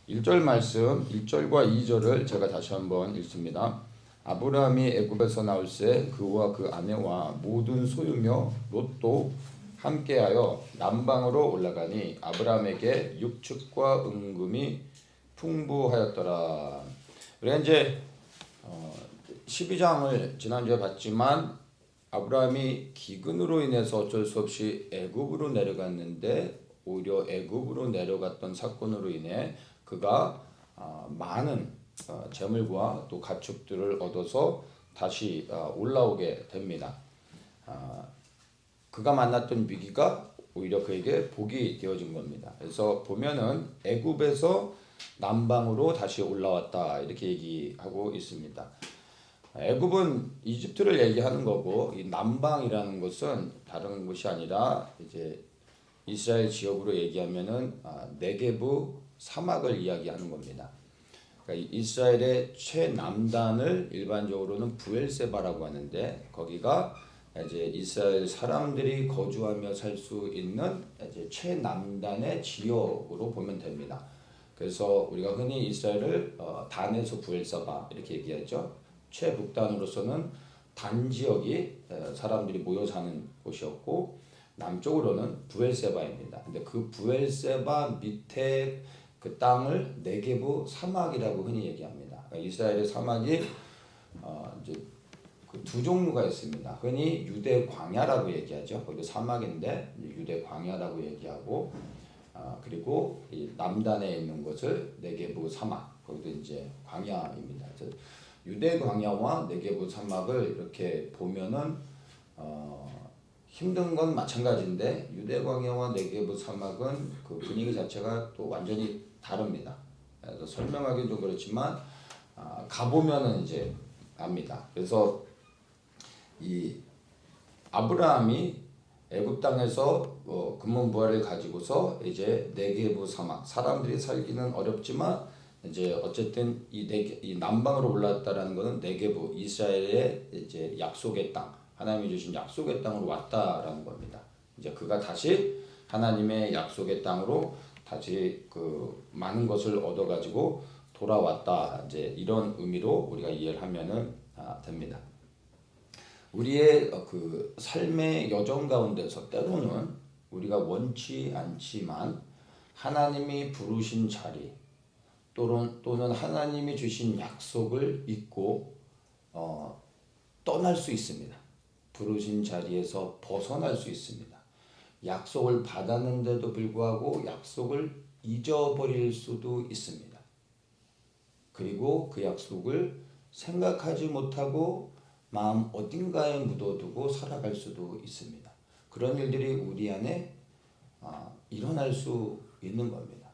1절 말씀 1절과 2절을 제가 다시 한번 읽습니다. 아브라함이 애굽에서 나올새 그와 그 아내와 모든 소유며 롯도 함께하여 남방으로 올라가니 아브라함에게 육축과 은금이 풍부하였더라. 우리가 이제 12장을 지난주에 봤지만 아브라함이 기근으로 인해서 어쩔 수 없이 애굽으로 내려갔는데 오히려 애굽으로 내려갔던 사건으로 인해 그가 많은 재물과 또 가축들을 얻어서 다시 올라오게 됩니다. 그가 만났던 위기가 오히려 그에게 복이 되어진 겁니다. 그래서 보면은 애굽에서 남방으로 다시 올라왔다 이렇게 얘기하고 있습니다. 애굽은 이집트를 얘기하는 거고 이 남방이라는 것은 다른 것이 아니라 이제 이스라엘 지역으로 얘기하면은 네게브 사막을 이야기하는 겁니다. 그러니까 이스라엘의 최남단을 일반적으로는 부엘세바라고 하는데 거기가 이제 이스라엘 사람들이 거주하며 살 수 있는 이제 최남단의 지역으로 보면 됩니다. 그래서 우리가 흔히 이스라엘을 단에서 부엘세바 이렇게 얘기하죠. 최북단으로서는 단 지역이 사람들이 모여 사는 곳이었고 남쪽으로는 부엘세바입니다. 근데 그 부엘세바 밑에 그 땅을 네게브 사막이라고 흔히 얘기합니다. 그러니까 이스라엘의 사막이 이제 그 두 종류가 있습니다. 흔히 유대 광야라고 얘기하죠. 거기도 사막인데 유대 광야라고 얘기하고 그리고 이 남단에 있는 것을 네게브 사막 거기도 이제 광야입니다. 유대 광야와 네게브 사막을 이렇게 보면은 힘든 건 마찬가지인데 유대 광야와 네게브 사막은 그 분위기 자체가 또 완전히 다릅니다. 그래서 설명하기는 좀 그렇지만 가보면은 이제 압니다. 그래서 이 아브라함이 애굽 땅에서 금문부화를 가지고서 이제 네게브 사막 사람들이 살기는 어렵지만 이제 어쨌든 이 남방으로 올라왔다라는 것은 네게브 이스라엘의 이제 약속의 땅 하나님이 주신 약속의 땅으로 왔다라는 겁니다. 이제 그가 다시 하나님의 약속의 땅으로 다시 그 많은 것을 얻어가지고 돌아왔다 이제 이런 의미로 우리가 이해를 하면은 됩니다. 우리의 그 삶의 여정 가운데서 때로는 우리가 원치 않지만 하나님이 부르신 자리 또는 하나님이 주신 약속을 잊고 떠날 수 있습니다. 부르신 자리에서 벗어날 수 있습니다. 약속을 받았는데도 불구하고 약속을 잊어버릴 수도 있습니다. 그리고 그 약속을 생각하지 못하고 마음 어딘가에 묻어두고 살아갈 수도 있습니다. 그런 일들이 우리 안에 일어날 수 있는 겁니다.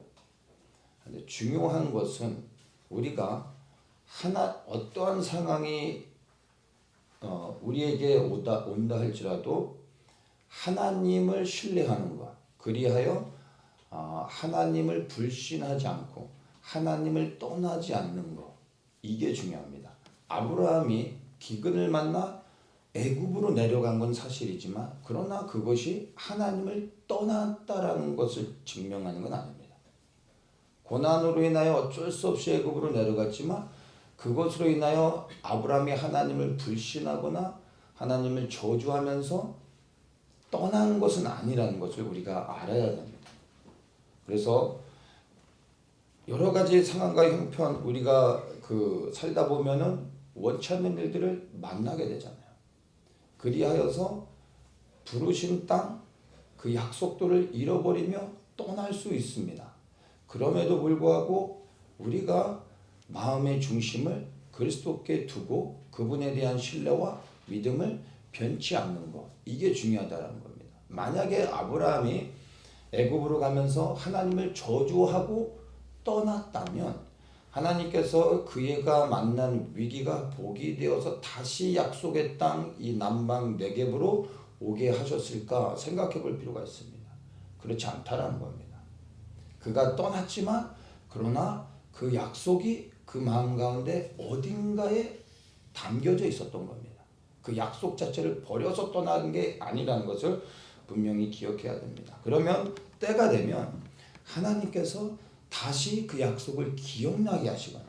근데 중요한 것은 우리가 어떠한 상황이 우리에게 온다 할지라도 하나님을 신뢰하는 것, 그리하여 하나님을 불신하지 않고 하나님을 떠나지 않는 것, 이게 중요합니다. 아브라함이 기근을 만나 애굽으로 내려간 건 사실이지만 그러나 그것이 하나님을 떠났다라는 것을 증명하는 건 아닙니다. 고난으로 인하여 어쩔 수 없이 애굽으로 내려갔지만 그것으로 인하여 아브라함이 하나님을 불신하거나 하나님을 저주하면서 떠난 것은 아니라는 것을 우리가 알아야 됩니다. 그래서 여러 가지 상황과 형편 우리가 그 살다 보면은 원치 않는 일들을 만나게 되잖아요. 그리하여서 부르신 땅 그 약속들을 잃어버리며 떠날 수 있습니다. 그럼에도 불구하고 우리가 마음의 중심을 그리스도께 두고 그분에 대한 신뢰와 믿음을 변치 않는 것, 이게 중요하다는 겁니다. 만약에 아브라함이 애굽으로 가면서 하나님을 저주하고 떠났다면 하나님께서 그가 만난 위기가 복이 되어서 다시 약속의 땅 이 남방 네겝으로 오게 하셨을까 생각해 볼 필요가 있습니다. 그렇지 않다라는 겁니다. 그가 떠났지만 그러나 그 약속이 그 마음 가운데 어딘가에 담겨져 있었던 겁니다. 그 약속 자체를 버려서 떠나는 게 아니라는 것을 분명히 기억해야 됩니다. 그러면 때가 되면 하나님께서 다시 그 약속을 기억나게 하시거나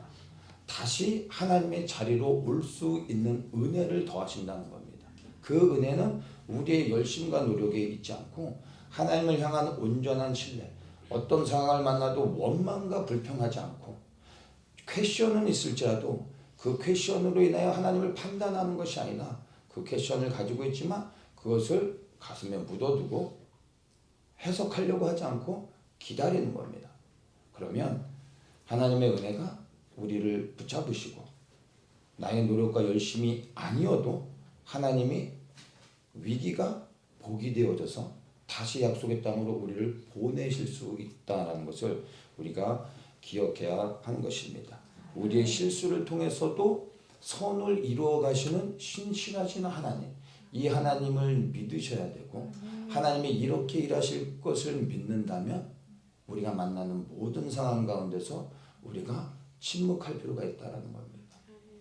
다시 하나님의 자리로 올 수 있는 은혜를 더하신다는 겁니다. 그 은혜는 우리의 열심과 노력에 있지 않고 하나님을 향한 온전한 신뢰, 어떤 상황을 만나도 원망과 불평하지 않고 퀘션은 있을지라도 그 퀘션으로 인하여 하나님을 판단하는 것이 아니라 그 퀘션을 가지고 있지만 그것을 가슴에 묻어두고 해석하려고 하지 않고 기다리는 겁니다. 그러면 하나님의 은혜가 우리를 붙잡으시고 나의 노력과 열심이 아니어도 하나님이 위기가 복이 되어져서 다시 약속의 땅으로 우리를 보내실 수 있다는 것을 우리가 기억해야 하는 것입니다. 우리의 실수를 통해서도 선을 이루어 가시는 신실하신 하나님, 이 하나님을 믿으셔야 되고 하나님이 이렇게 일하실 것을 믿는다면 우리가 만나는 모든 상황 가운데서 우리가 침묵할 필요가 있다는 겁니다.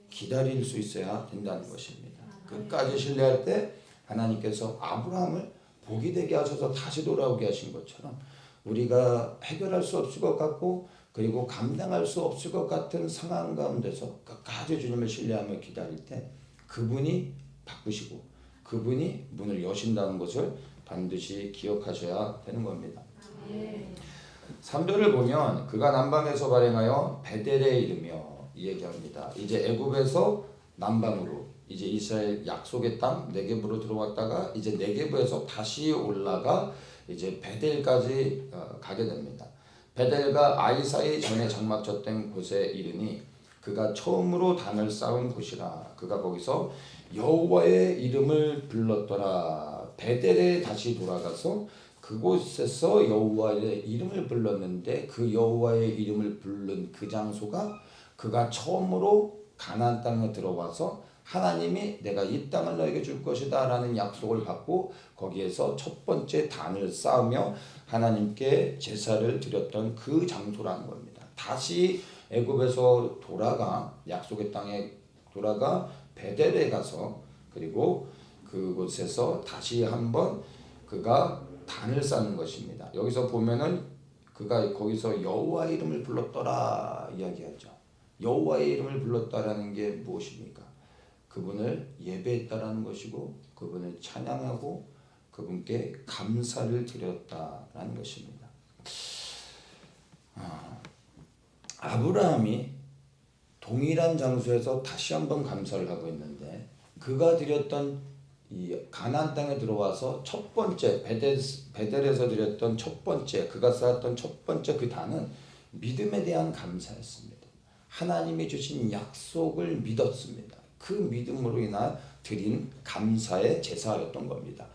기다릴 수 있어야 된다는 것입니다. 끝까지 신뢰할 때 하나님께서 아브라함을 복이 되게 하셔서 다시 돌아오게 하신 것처럼 우리가 해결할 수 없을 것 같고 그리고 감당할 수 없을 것 같은 상황 가운데서 끝까지 주님을 신뢰하며 기다릴 때 그분이 바꾸시고 그분이 문을 여신다는 것을 반드시 기억하셔야 되는 겁니다. 3절을 보면 그가 남방에서 발행하여 베델에 이르며 이 얘기합니다. 이제 애굽에서 남방으로 이제 이스라엘 약속의 땅 네겝으로 들어왔다가 이제 네겝에서 다시 올라가 이제 베델까지 가게 됩니다. 베델과 아이사의 전에 장막 쳤던 곳에 이르니 그가 처음으로 단을 쌓은 곳이라. 그가 거기서 여호와의 이름을 불렀더라. 베델에 다시 돌아가서 그곳에서 여호와의 이름을 불렀는데 그 여호와의 이름을 부른 그 장소가 그가 처음으로 가나안 땅에 들어와서 하나님이 내가 이 땅을 너에게 줄 것이다 라는 약속을 받고 거기에서 첫 번째 단을 쌓으며 하나님께 제사를 드렸던 그 장소라는 겁니다. 다시 애굽에서 돌아가 약속의 땅에 돌아가 베델에 가서 그리고 그곳에서 다시 한번 그가 단을 쌓는 것입니다. 여기서 보면은 그가 거기서 여호와의 이름을 불렀더라 이야기하죠. 여호와의 이름을 불렀다라는 게 무엇입니까? 그분을 예배했다라는 것이고 그분을 찬양하고 그분께 감사를 드렸다라는 것입니다. 아브라함이 동일한 장소에서 다시 한번 감사를 하고 있는데 그가 드렸던 이 가나안 땅에 들어와서 첫 번째 베델에서 드렸던 첫 번째 그가 쌓았던 첫 번째 그 단은 믿음에 대한 감사였습니다. 하나님이 주신 약속을 믿었습니다. 그 믿음으로 인한 드린 감사의 제사였던 겁니다.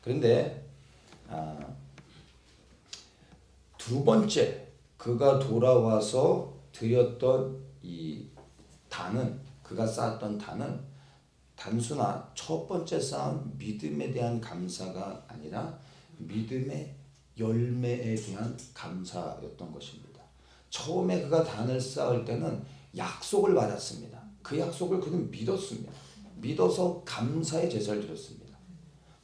그런데 두 번째 그가 돌아와서 드렸던 이 단은 그가 쌓았던 단은 단순한 첫 번째 쌓은 믿음에 대한 감사가 아니라 믿음의 열매에 대한 감사였던 것입니다. 처음에 그가 단을 쌓을 때는 약속을 받았습니다. 그 약속을 그는 믿었습니다. 믿어서 감사의 제사를 드렸습니다.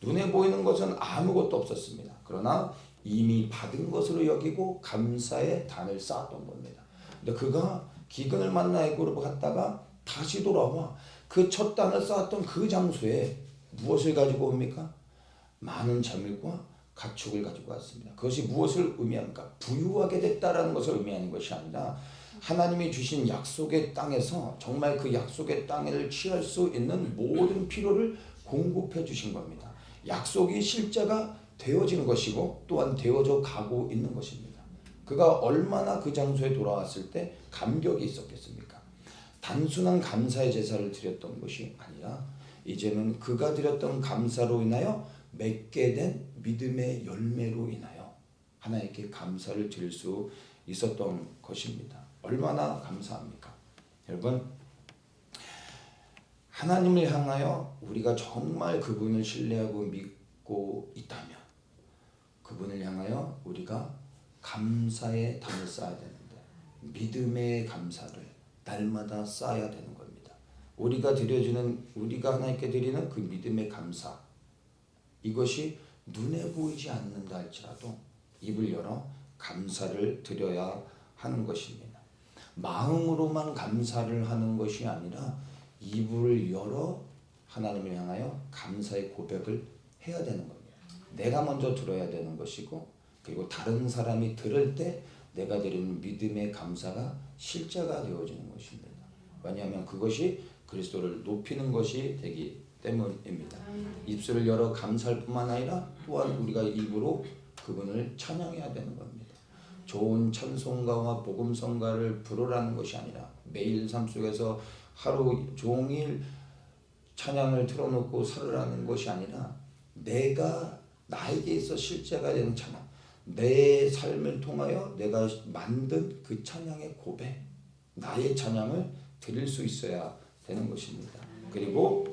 눈에 보이는 것은 아무것도 없었습니다. 그러나 이미 받은 것으로 여기고 감사의 단을 쌓았던 겁니다. 근데 그가 기근을 만나 애굽으로 갔다가 다시 돌아와 그 첫 단을 쌓았던 그 장소에 무엇을 가지고 옵니까? 많은 재물과 가축을 가지고 왔습니다. 그것이 무엇을 의미합니까? 부유하게 됐다라는 것을 의미하는 것이 아니라 하나님이 주신 약속의 땅에서 정말 그 약속의 땅을 취할 수 있는 모든 필요를 공급해 주신 겁니다. 약속이 실제가 되어지는 것이고 또한 되어져 가고 있는 것입니다. 그가 얼마나 그 장소에 돌아왔을 때 감격이 있었겠습니까? 단순한 감사의 제사를 드렸던 것이 아니라 이제는 그가 드렸던 감사로 인하여 맺게 된 믿음의 열매로 인하여 하나님께 감사를 드릴 수 있었던 것입니다. 얼마나 감사합니까? 여러분, 하나님을 향하여 우리가 정말 그분을 신뢰하고 믿고 있다면 그분을 향하여 우리가 감사의 단을 쌓아야 되는데 믿음의 감사를 날마다 쌓아야 되는 겁니다. 우리가 하나님께 드리는 그 믿음의 감사, 이것이 눈에 보이지 않는다 할지라도 입을 열어 감사를 드려야 하는 것입니다. 마음으로만 감사를 하는 것이 아니라 입을 열어 하나님을 향하여 감사의 고백을 해야 되는 겁니다. 내가 먼저 들어야 되는 것이고, 그리고 다른 사람이 들을 때 내가 드리는 믿음의 감사가 실제가 되어지는 것입니다. 왜냐하면 그것이 그리스도를 높이는 것이 되기 때문입니다. 입술을 열어 감사할 뿐만 아니라 또한 우리가 입으로 그분을 찬양해야 되는 겁니다. 좋은 찬송가와 복음성가를 부르라는 것이 아니라 매일 삶 속에서 하루 종일 찬양을 틀어놓고 살으라는 것이 아니라 내가 나에게 있어 실제가 되는 찬양, 내 삶을 통하여 내가 만든 그 찬양의 고백, 나의 찬양을 드릴 수 있어야 되는 것입니다. 그리고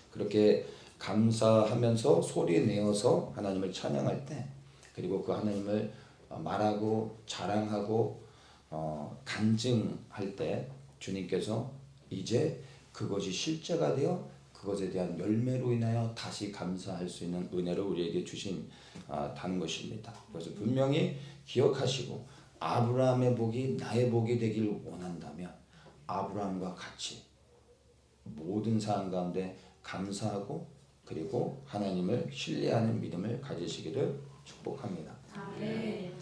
그렇게 감사하면서 소리 내어서 하나님을 찬양할 때, 그리고 그 하나님을 말하고 자랑하고 간증할 때 주님께서 이제 그것이 실제가 되어 그것에 대한 열매로 인하여 다시 감사할 수 있는 은혜를 우리에게 주신다는 것입니다. 그래서 분명히 기억하시고 아브라함의 복이 나의 복이 되길 원한다면 아브라함과 같이 모든 상황 가운데 감사하고 그리고 하나님을 신뢰하는 믿음을 가지시기를 축복합니다. 아멘.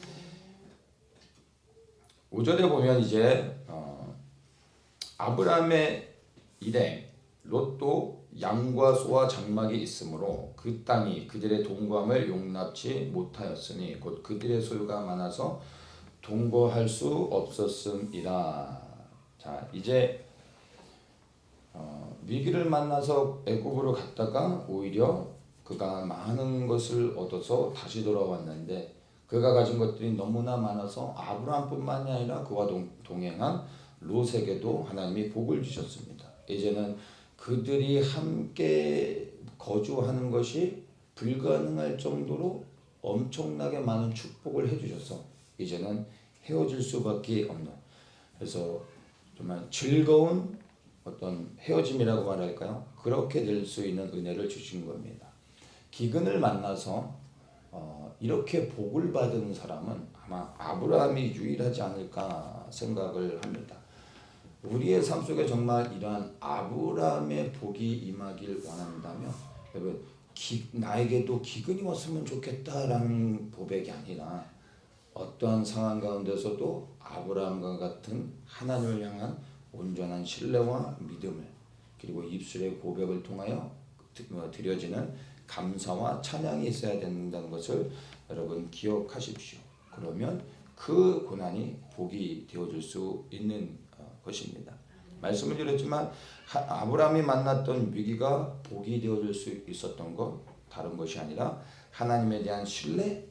5절에 보면 이제 아브라함의 일행 롯도 양과 소와 장막이 있으므로 그 땅이 그들의 동거함을 용납치 못하였으니 곧 그들의 소유가 많아서 동거할 수 없었음이라. 자, 이제 위기를 만나서 애굽으로 갔다가 오히려 그가 많은 것을 얻어서 다시 돌아왔는데 그가 가진 것들이 너무나 많아서 아브라함뿐만이 아니라 그와 동행한 롯에게도 하나님이 복을 주셨습니다. 이제는 그들이 함께 거주하는 것이 불가능할 정도로 엄청나게 많은 축복을 해주셔서 이제는 헤어질 수밖에 없는, 그래서 정말 즐거운 어떤 헤어짐이라고 말할까요? 그렇게 될 수 있는 은혜를 주신 겁니다. 기근을 만나서 이렇게 복을 받은 사람은 아마 아브라함이 유일하지 않을까 생각을 합니다. 우리의 삶 속에 정말 이러한 아브라함의 복이 임하길 원한다면 여러분 나에게도 기근이 왔으면 좋겠다라는 고백이 아니라 어떠한 상황 가운데서도 아브라함과 같은 하나님을 향한 온전한 신뢰와 믿음을 그리고 입술의 고백을 통하여 드려지는 감사와 찬양이 있어야 된다는 것을 여러분 기억하십시오. 그러면 그 고난이 복이 되어줄 수 있는 것입니다. 말씀을 드렸지만 아브라함이 만났던 위기가 복이 되어줄 수 있었던 것 다른 것이 아니라 하나님에 대한 신뢰,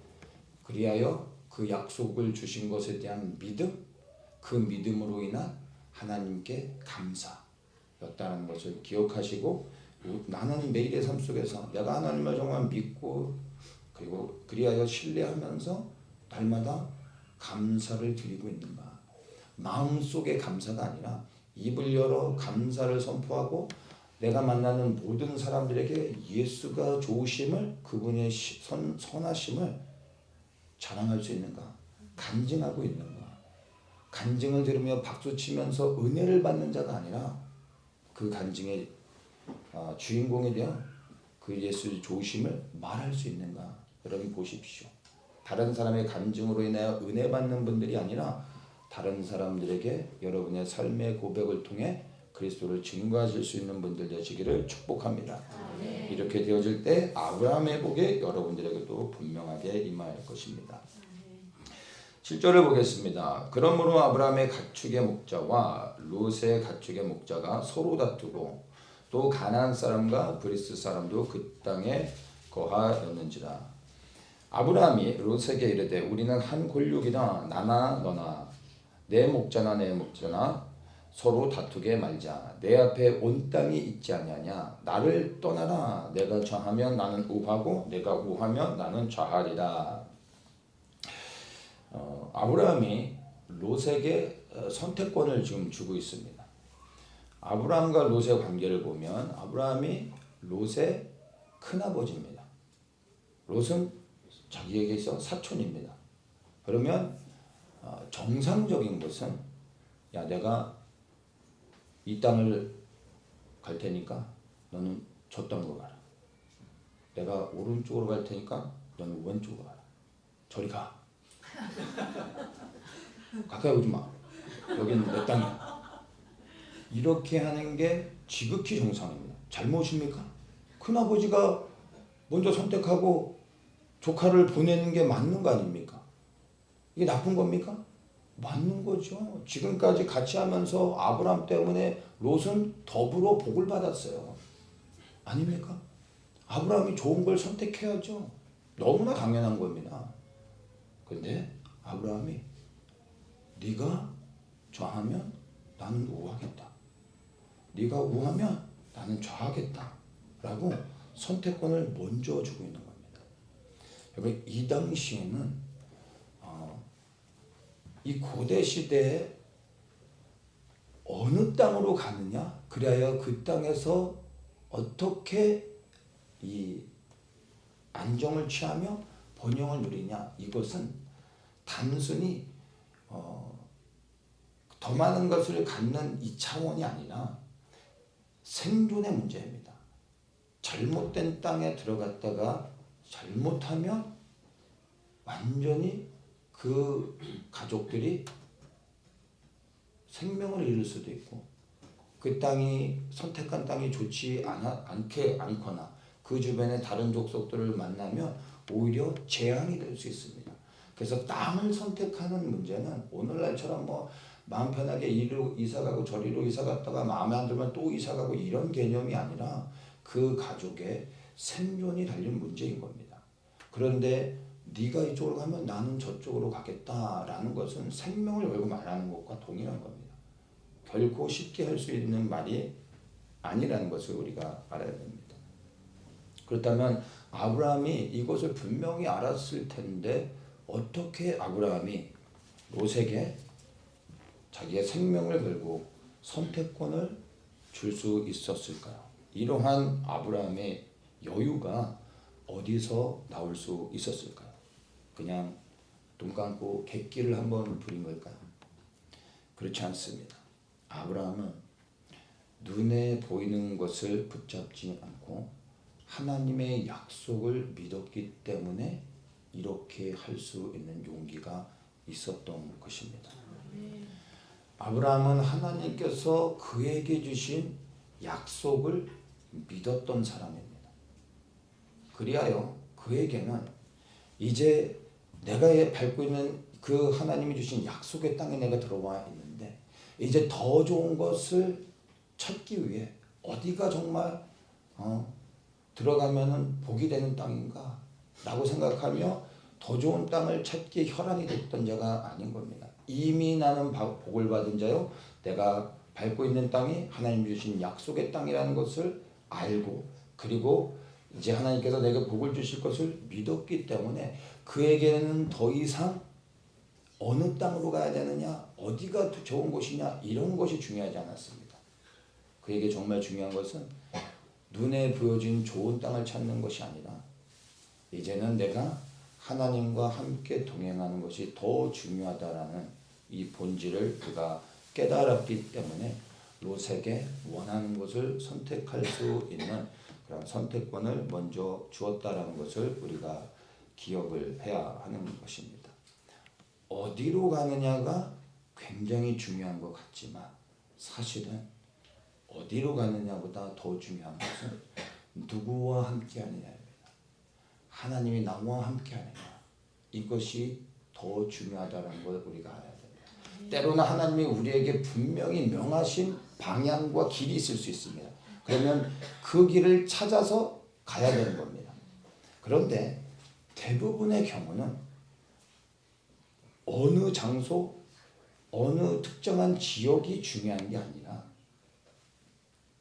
그리하여 그 약속을 주신 것에 대한 믿음, 그 믿음으로 인한 하나님께 감사였다는 것을 기억하시고, 나는 매일의 삶 속에서 내가 하나님을 정말 믿고 그리고 그리하여 신뢰하면서 날마다 감사를 드리고 있는가. 마음속의 감사가 아니라 입을 열어 감사를 선포하고 내가 만나는 모든 사람들에게 예수가 좋으심을, 그분의 선하심을 자랑할 수 있는가. 간증하고 있는가. 간증을 들으며 박수치면서 은혜를 받는 자가 아니라 그 간증의 주인공에 대한 그 예수의 좋으심을 말할 수 있는가. 여러분 보십시오. 다른 사람의 간증으로 인하여 은혜 받는 분들이 아니라 다른 사람들에게 여러분의 삶의 고백을 통해 그리스도를 증거하실 수 있는 분들 되시기를 축복합니다. 아멘. 이렇게 되어질 때 아브라함의 복이 여러분들에게도 분명하게 임할 것입니다. 7절을 보겠습니다. 그러므로 아브라함의 가축의 목자와 롯의 가축의 목자가 서로 다투고 또 가나안 사람과 브리스 사람도 그 땅에 거하였는지라. 아브라함이 롯에게 이르되 우리는 한 골육이나 나나 너나 내 목자나 내 목자나 서로 다투게 말자. 내 앞에 온 땅이 있지 아니하냐. 나를 떠나라. 내가 좌하면 나는 우하고 내가 우하면 나는 좌하리라. 아브라함이 롯에게 선택권을 지금 주고 있습니다. 아브라함과 롯의 관계를 보면 아브라함이 롯의 큰아버지입니다. 롯은 자기에게 있어 사촌입니다. 그러면 정상적인 것은 야 내가 이 땅을 갈 테니까 너는 저 땅으로 가라. 내가 오른쪽으로 갈 테니까 너는 왼쪽으로 가라. 저리 가. 가까이 오지 마. 여기는 내 땅이야. 이렇게 하는 게 지극히 정상입니다. 잘못입니까? 큰아버지가 먼저 선택하고 조카를 보내는 게 맞는 거 아닙니까? 이게 나쁜 겁니까? 맞는 거죠. 지금까지 같이 하면서 아브람 때문에 롯은 더불어 복을 받았어요. 아닙니까? 아브람이 좋은 걸 선택해야죠. 너무나 당연한 겁니다. 근데 아브람이 네가 좌하면 나는 우하겠다. 네가 우하면 나는 좌하겠다. 라고 선택권을 먼저 주고 있는 겁니다. 여러분 이 당시에는 이 고대 시대에 어느 땅으로 가느냐 그래야 그 땅에서 어떻게 이 안정을 취하며 번영을 누리냐 이것은 단순히 더 많은 것을 갖는 이 차원이 아니라 생존의 문제입니다. 잘못된 땅에 들어갔다가 잘못하면 완전히 그 가족들이 생명을 잃을 수도 있고 그 땅이 선택한 땅이 좋지 않거나 그 주변에 다른 족속들을 만나면 오히려 재앙이 될 수 있습니다. 그래서 땅을 선택하는 문제는 오늘날처럼 뭐 마음 편하게 이리로 이사가고 저리로 이사갔다가 마음에 안 들면 또 이사가고 이런 개념이 아니라 그 가족의 생존이 달린 문제인 겁니다. 그런데 네가 이쪽으로 가면 나는 저쪽으로 가겠다라는 것은 생명을 걸고 말하는 것과 동일한 겁니다. 결코 쉽게 할 수 있는 말이 아니라는 것을 우리가 알아야 됩니다. 그렇다면 아브라함이 이것을 분명히 알았을 텐데 어떻게 아브라함이 롯에게 자기의 생명을 걸고 선택권을 줄 수 있었을까요? 이러한 아브라함의 여유가 어디서 나올 수 있었을까요? 그냥 눈 감고 객기를 한번 부린 걸까요? 그렇지 않습니다. 아브라함은 눈에 보이는 것을 붙잡지 않고 하나님의 약속을 믿었기 때문에 이렇게 할 수 있는 용기가 있었던 것입니다. 아브라함은 하나님께서 그에게 주신 약속을 믿었던 사람입니다. 그리하여 그에게는 이제 내가 밟고 있는 그 하나님이 주신 약속의 땅에 내가 들어와 있는데 이제 더 좋은 것을 찾기 위해 어디가 정말 들어가면은 복이 되는 땅인가 라고 생각하며 더 좋은 땅을 찾기에 혈안이 됐던 자가 아닌 겁니다. 이미 나는 복을 받은 자요 내가 밟고 있는 땅이 하나님 주신 약속의 땅이라는 것을 알고 그리고 이제 하나님께서 내게 복을 주실 것을 믿었기 때문에 그에게는 더 이상 어느 땅으로 가야 되느냐 어디가 좋은 곳이냐 이런 것이 중요하지 않았습니다. 그에게 정말 중요한 것은 눈에 보여진 좋은 땅을 찾는 것이 아니라 이제는 내가 하나님과 함께 동행하는 것이 더 중요하다라는 이 본질을 그가 깨달았기 때문에 롯에게 원하는 것을 선택할 수 있는 그런 선택권을 먼저 주었다라는 것을 우리가 기억을 해야 하는 것입니다. 어디로 가느냐가 굉장히 중요한 것 같지만 사실은 어디로 가느냐보다 더 중요한 것은 누구와 함께 하느냐입니다. 하나님이 나와 함께 하느냐 이것이 더 중요하다는 걸 우리가 알아야 됩니다. 때로는 하나님이 우리에게 분명히 명하신 방향과 길이 있을 수 있습니다. 그러면 그 길을 찾아서 가야 되는 겁니다. 그런데 대부분의 경우는 어느 장소, 어느 특정한 지역이 중요한 게 아니라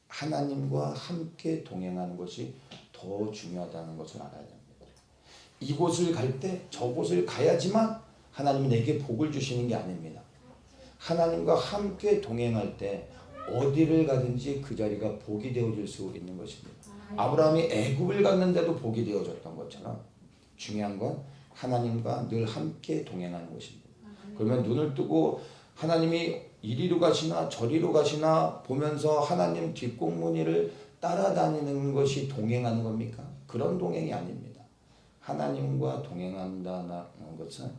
하나님과 함께 동행하는 것이 더 중요하다는 것을 알아야 됩니다. 이곳을 갈 때 저곳을 가야지만 하나님이 내게 복을 주시는 게 아닙니다. 하나님과 함께 동행할 때 어디를 가든지 그 자리가 복이 되어질 수 있는 것입니다. 아브라함이 애굽을 갔는데도 복이 되어졌던 것처럼 중요한 건 하나님과 늘 함께 동행하는 것입니다. 그러면 눈을 뜨고 하나님이 이리로 가시나 저리로 가시나 보면서 하나님 뒷공무니를 따라다니는 것이 동행하는 겁니까? 그런 동행이 아닙니다. 하나님과 동행한다는 것은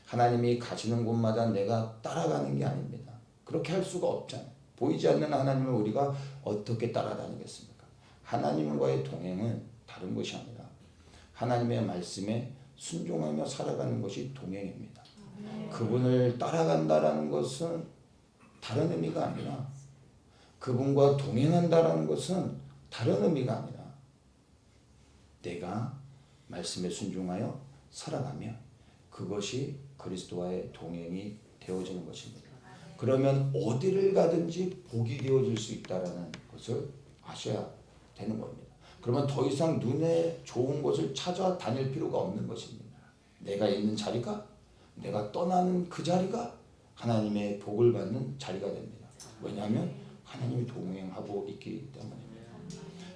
하나님이 가시는 곳마다 내가 따라가는 게 아닙니다. 그렇게 할 수가 없잖아요. 보이지 않는 하나님을 우리가 어떻게 따라다니겠습니까? 하나님과의 동행은 다른 것이 아니라 하나님의 말씀에 순종하며 살아가는 것이 동행입니다. 그분을 따라간다라는 것은 다른 의미가 아니라 그분과 동행한다라는 것은 다른 의미가 아니라 내가 말씀에 순종하여 살아가며 그것이 그리스도와의 동행이 되어지는 것입니다. 그러면 어디를 가든지 복이 되어질 수 있다는 것을 아셔야 되는 겁니다. 그러면 더 이상 눈에 좋은 곳을 찾아다닐 필요가 없는 것입니다. 내가 있는 자리가, 내가 떠나는 그 자리가 하나님의 복을 받는 자리가 됩니다. 왜냐하면 하나님이 동행하고 있기 때문입니다.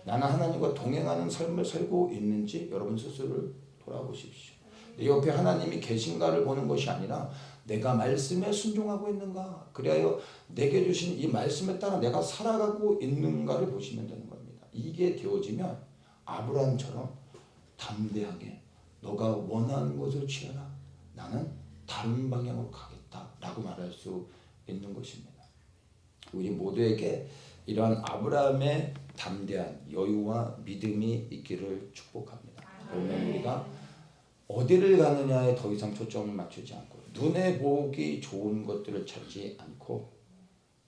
나는 하나님과 동행하는 삶을 살고 있는지 여러분 스스로를 돌아보십시오. 내 옆에 하나님이 계신가를 보는 것이 아니라 내가 말씀에 순종하고 있는가, 그리하여 내게 주신 이 말씀에 따라 내가 살아가고 있는가를 보시면 되는 겁니다. 이게 되어지면 아브라함처럼 담대하게 너가 원하는 것을 취하라, 나는 다른 방향으로 가겠다라고 말할 수 있는 것입니다. 우리 모두에게 이러한 아브라함의 담대한 여유와 믿음이 있기를 축복합니다. 그러면 우리가 어디를 가느냐에 더 이상 초점을 맞추지 않고 눈에 보기 좋은 것들을 찾지 않고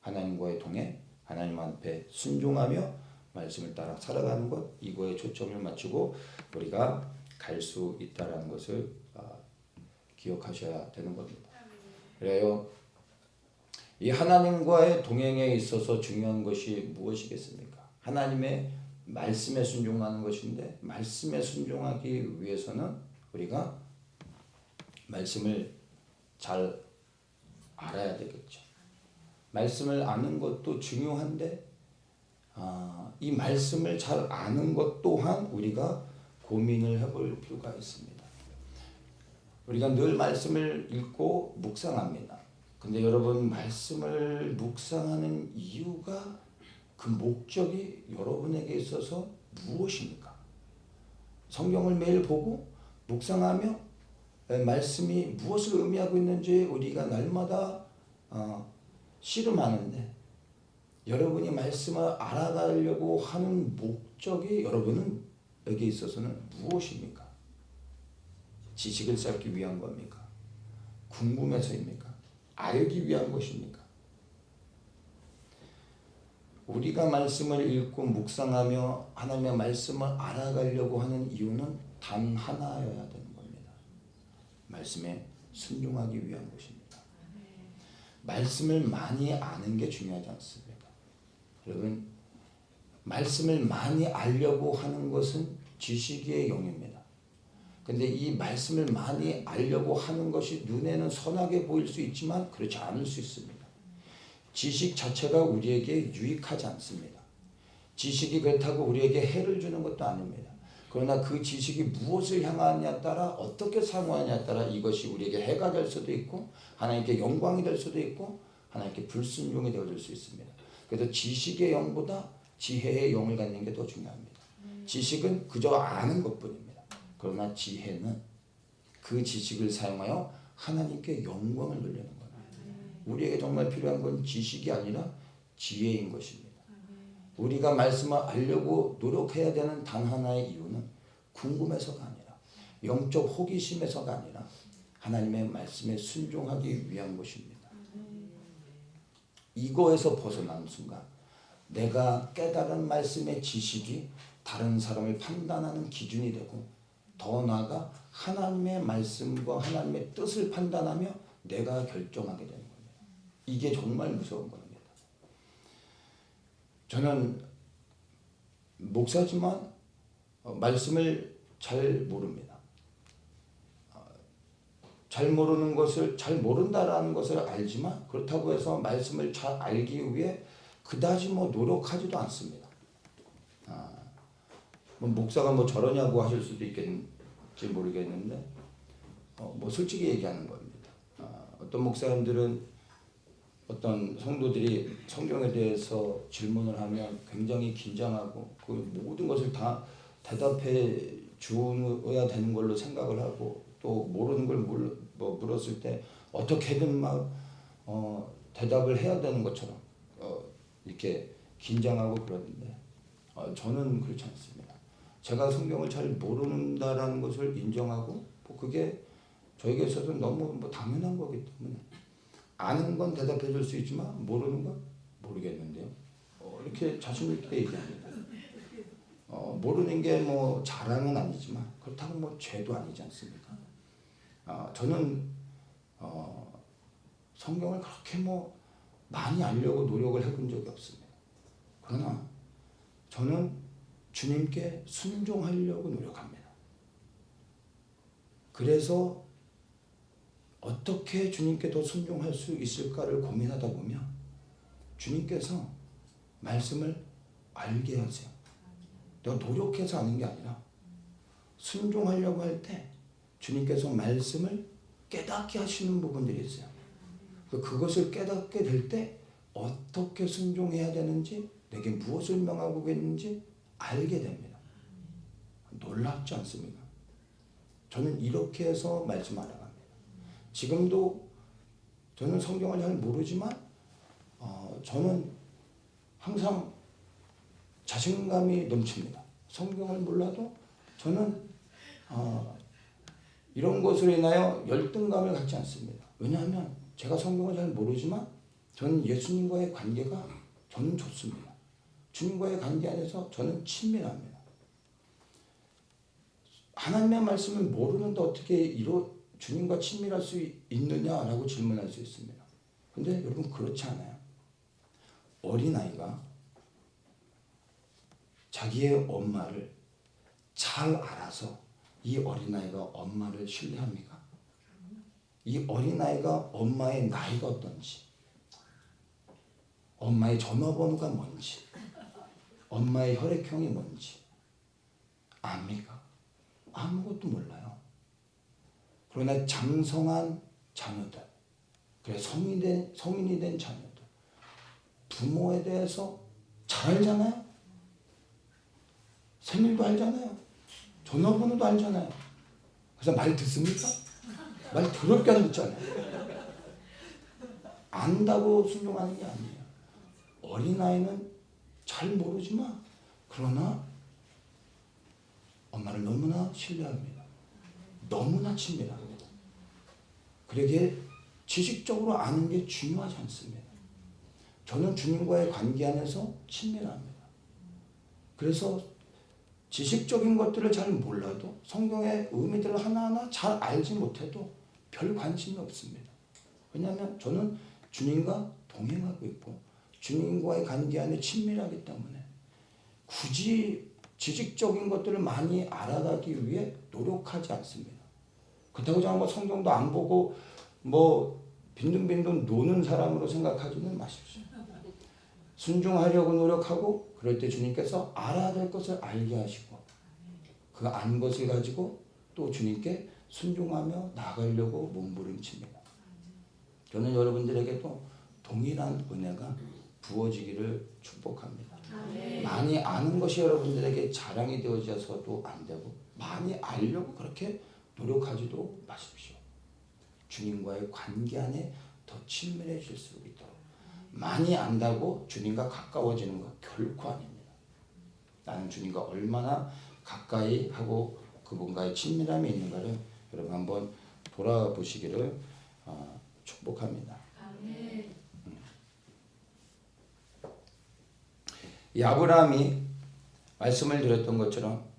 하나님과의 동행, 하나님 앞에 순종하며 말씀을 따라 살아가는 것, 이거에 초점을 맞추고 우리가 갈 수 있다는 것을 기억하셔야 되는 겁니다. 그래요. 이 하나님과의 동행에 있어서 중요한 것이 무엇이겠습니까? 하나님의 말씀에 순종하는 것인데, 말씀에 순종하기 위해서는 우리가 말씀을 잘 알아야 되겠죠. 말씀을 아는 것도 중요한데 이 말씀을 잘 아는 것 또한 우리가 고민을 해볼 필요가 있습니다. 우리가 늘 말씀을 읽고 묵상합니다. 근데 여러분, 말씀을 묵상하는 이유가, 그 목적이 여러분에게 있어서 무엇입니까? 성경을 매일 보고 묵상하며 말씀이 무엇을 의미하고 있는지 우리가 날마다 씨름하는데, 여러분이 말씀을 알아가려고 하는 목적이 여러분에게 있어서는 무엇입니까? 지식을 쌓기 위한 겁니까? 궁금해서입니까? 알기 위한 것입니까? 우리가 말씀을 읽고 묵상하며 하나님의 말씀을 알아가려고 하는 이유는 단 하나여야 되는 겁니다. 말씀에 순종하기 위한 것입니다. 말씀을 많이 아는 게 중요하지 않습니다. 여러분, 말씀을 많이 알려고 하는 것은 지식의 영입니다. 근데 이 말씀을 많이 알려고 하는 것이 눈에는 선하게 보일 수 있지만 그렇지 않을 수 있습니다. 지식 자체가 우리에게 유익하지 않습니다. 지식이 그렇다고 우리에게 해를 주는 것도 아닙니다. 그러나 그 지식이 무엇을 향하느냐에 따라, 어떻게 사용하느냐에 따라 이것이 우리에게 해가 될 수도 있고 하나님께 영광이 될 수도 있고 하나님께 불순종이 되어질 수 있습니다. 그래서 지식의 영보다 지혜의 영을 갖는 게 더 중요합니다. 지식은 그저 아는 것뿐입니다. 그러나 지혜는 그 지식을 사용하여 하나님께 영광을 돌리는 거예요. 우리에게 정말 필요한 건 지식이 아니라 지혜인 것입니다. 우리가 말씀을 알려고 노력해야 되는 단 하나의 이유는 궁금해서가 아니라, 영적 호기심에서가 아니라 하나님의 말씀에 순종하기 위한 것입니다. 이거에서 벗어나는 순간 내가 깨달은 말씀의 지식이 다른 사람을 판단하는 기준이 되고, 더 나아가 하나님의 말씀과 하나님의 뜻을 판단하며 내가 결정하게 되는 겁니다. 이게 정말 무서운 겁니다. 저는 목사지만 말씀을 잘 모릅니다. 잘 모르는 것을, 잘 모른다라는 것을 알지만 그렇다고 해서 말씀을 잘 알기 위해 그다지 노력하지도 않습니다. 목사가 저러냐고 하실 수도 있겠지 모르겠는데 솔직히 얘기하는 겁니다. 어떤 목사님들은 어떤 성도들이 성경에 대해서 질문을 하면 굉장히 긴장하고 그 모든 것을 다 대답해 주어야 되는 걸로 생각을 하고 또 모르는 걸 물었을 때 어떻게든 막 대답을 해야 되는 것처럼 이렇게 긴장하고 그러는데 저는 그렇지 않습니다. 제가 성경을 잘 모른다라는 것을 인정하고 그게 저에게 있어서 너무 당연한 거기 때문에 아는 건 대답해 줄 수 있지만 모르는 건 모르겠는데요. 이렇게 자신 있게 얘기합니다. 모르는 게 뭐 자랑은 아니지만 그렇다고 뭐 죄도 아니지 않습니까? 저는 성경을 그렇게 뭐 많이 알려고 노력을 해본 적이 없습니다. 그러나 저는 주님께 순종하려고 노력합니다. 그래서 어떻게 주님께 더 순종할 수 있을까를 고민하다 보면 주님께서 말씀을 알게 하세요. 내가 노력해서 아는 게 아니라 순종하려고 할 때 주님께서 말씀을 깨닫게 하시는 부분들이 있어요. 그것을 깨닫게 될 때 어떻게 순종해야 되는지 내게 무엇을 명하고 있는지 알게 됩니다. 놀랍지 않습니까? 저는 이렇게 해서 말씀 알아갑니다. 지금도 저는 성경을 잘 모르지만 저는 항상 자신감이 넘칩니다. 성경을 몰라도 저는 이런 것으로 인하여 열등감을 갖지 않습니다. 왜냐하면 제가 성경을 잘 모르지만 저는 예수님과의 관계가 저는 좋습니다. 주님과의 관계 안에서 저는 친밀합니다. 하나님의 말씀을 모르는데 어떻게 주님과 친밀할 수 있느냐라고 질문할 수 있습니다. 근데 여러분 그렇지 않아요. 어린아이가 자기의 엄마를 잘 알아서 이 어린아이가 엄마를 신뢰합니까? 이 어린아이가 엄마의 나이가 어떤지, 엄마의 전화번호가 뭔지, 엄마의 혈액형이 뭔지 압니까? 아무것도 몰라요. 그러나 장성한 자녀들, 그래 성인이 된 자녀들, 부모에 대해서 잘 알잖아요. 생일도 알잖아요. 전화번호도 알잖아요. 그래서 말 듣습니까? 말 더럽게 안 듣잖아요. 안다고 순종하는 게 아니에요. 어린아이는 잘 모르지만 그러나 엄마를 너무나 신뢰합니다. 너무나 친밀합니다. 그러기에 지식적으로 아는 게 중요하지 않습니다. 저는 주님과의 관계 안에서 친밀합니다. 그래서 지식적인 것들을 잘 몰라도 성경의 의미들을 하나하나 잘 알지 못해도 별 관심이 없습니다. 왜냐하면 저는 주님과 동행하고 있고 주님과의 관계 안에 친밀하기 때문에 굳이 지식적인 것들을 많이 알아가기 위해 노력하지 않습니다. 그렇다고 저는 성경도 안 보고 빈둥빈둥 노는 사람으로 생각하지는 마십시오. 순종하려고 노력하고 그럴 때 주님께서 알아야 될 것을 알게 하시고 그 안 것을 가지고 또 주님께 순종하며 나가려고 몸부림칩니다. 저는 여러분들에게도 동일한 은혜가 부어지기를 축복합니다. 많이 아는 것이 여러분들에게 자랑이 되어져서도 안 되고 많이 알려고 그렇게 노력하지도 마십시오. 주님과의 관계 안에 더 친밀해질 수 있도록 많이 안다고 주님과 가까워지는 것 결코 아닙니다. 나는 주님과 얼마나 가까이 하고 그분과의 친밀함이 있는가를 여러분 한번 돌아보시기를 축복합니다. 이 아브라함이 말씀을 드렸던 것처럼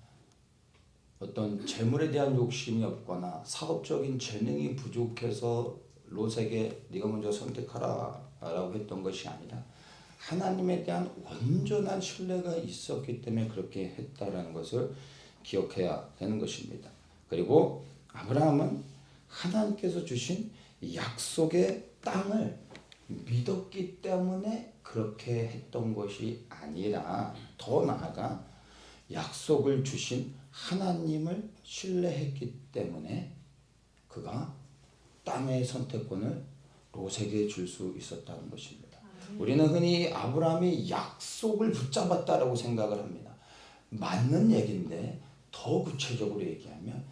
어떤 재물에 대한 욕심이 없거나 사업적인 재능이 부족해서 롯에게 네가 먼저 선택하라 라고 했던 것이 아니라 하나님에 대한 온전한 신뢰가 있었기 때문에 그렇게 했다라는 것을 기억해야 되는 것입니다. 그리고 아브라함은 하나님께서 주신 약속의 땅을 믿었기 때문에 그렇게 했던 것이 아니라 더 나아가 약속을 주신 하나님을 신뢰했기 때문에 그가 땅의 선택권을 롯에게 줄 수 있었다는 것입니다. 우리는 흔히 아브라함이 약속을 붙잡았다라고 생각을 합니다. 맞는 얘기인데 더 구체적으로 얘기하면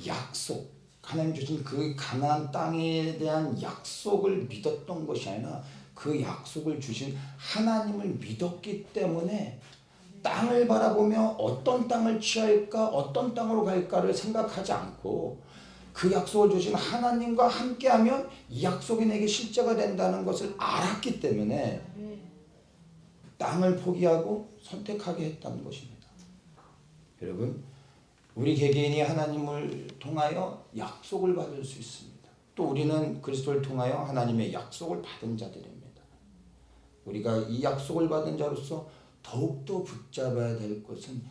약속, 하나님 주신 그 가나안 땅에 대한 약속을 믿었던 것이 아니라 그 약속을 주신 하나님을 믿었기 때문에 땅을 바라보며 어떤 땅을 취할까, 어떤 땅으로 갈까를 생각하지 않고 그 약속을 주신 하나님과 함께하면 이 약속이 내게 실제가 된다는 것을 알았기 때문에 땅을 포기하고 선택하게 했다는 것입니다. 여러분, 우리 개개인이 하나님을 통하여 약속을 받을 수 있습니다. 또 우리는 그리스도를 통하여 하나님의 약속을 받은 자들입니다. 우리가 이 약속을 받은 자로서 더욱더 붙잡아야 될 것은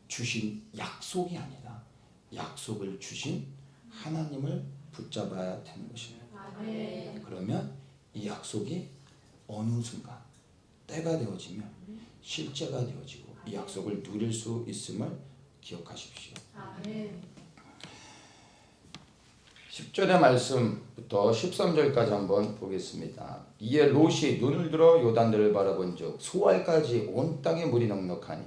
주신 약속이 아니라 약속을 주신 하나님을 붙잡아야 되는 것입니다. 그러면 이 약속이 어느 순간 때가 되어지면 실제가 되어지고 이 약속을 누릴 수 있음을 기억하십시오. 10절의 말씀부터 13절까지 한번 보겠습니다. 이에 롯이 눈을 들어 요단들을 바라본즉 소알까지 온 땅에 물이 넉넉하니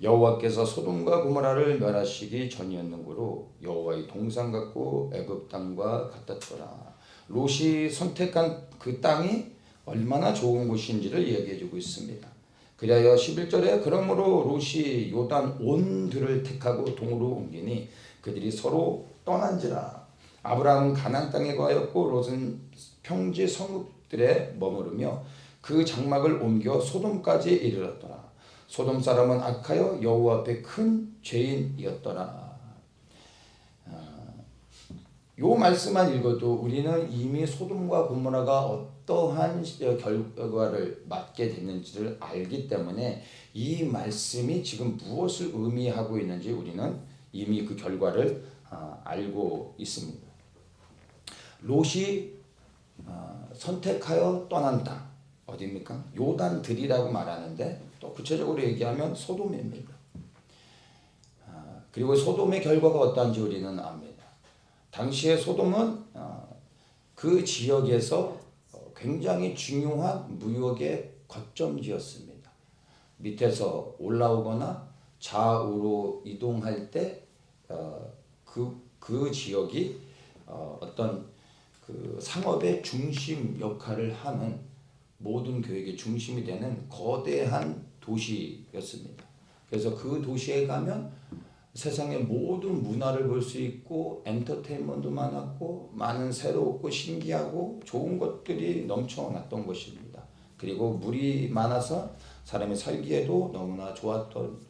여호와께서 소돔과 고모라를 멸하시기 전이었는고로 여호와의 동산 같고 애굽 땅과 같았더라. 롯이 선택한 그 땅이 얼마나 좋은 곳인지를 얘기해주고 있습니다. 그리하여 11절에 그러므로 롯이 요단 온 들을 택하고 동으로 옮기니 그들이 서로 떠난지라. 아브라함은 가나안 땅에 거하였고 롯은 평지 성읍들에 머무르며 그 장막을 옮겨 소돔까지 이르렀더라. 소돔 사람은 악하여 여호와 앞에 큰 죄인이었더라. 요 말씀만 읽어도 우리는 이미 소돔과 고모라가 어떠한 결과를 맞게 됐는지를 알기 때문에 이 말씀이 지금 무엇을 의미하고 있는지 우리는 이미 그 결과를 알고 있습니다. 롯이 선택하여 떠난 땅 어디입니까? 요단들이라고 말하는데 또 구체적으로 얘기하면 소돔입니다. 그리고 소돔의 결과가 어떠한지 우리는 압니다. 당시에 소돔은 그 지역에서 굉장히 중요한 무역의 거점지였습니다. 밑에서 올라오거나 좌우로 이동할 때 그 지역이 어떤 그 상업의 중심 역할을 하는 모든 교역의 중심이 되는 거대한 도시였습니다. 그래서 그 도시에 가면 세상의 모든 문화를 볼 수 있고 엔터테인먼트도 많았고 많은 새롭고 신기하고 좋은 것들이 넘쳐났던 것입니다. 그리고 물이 많아서 사람이 살기에도 너무나 좋았던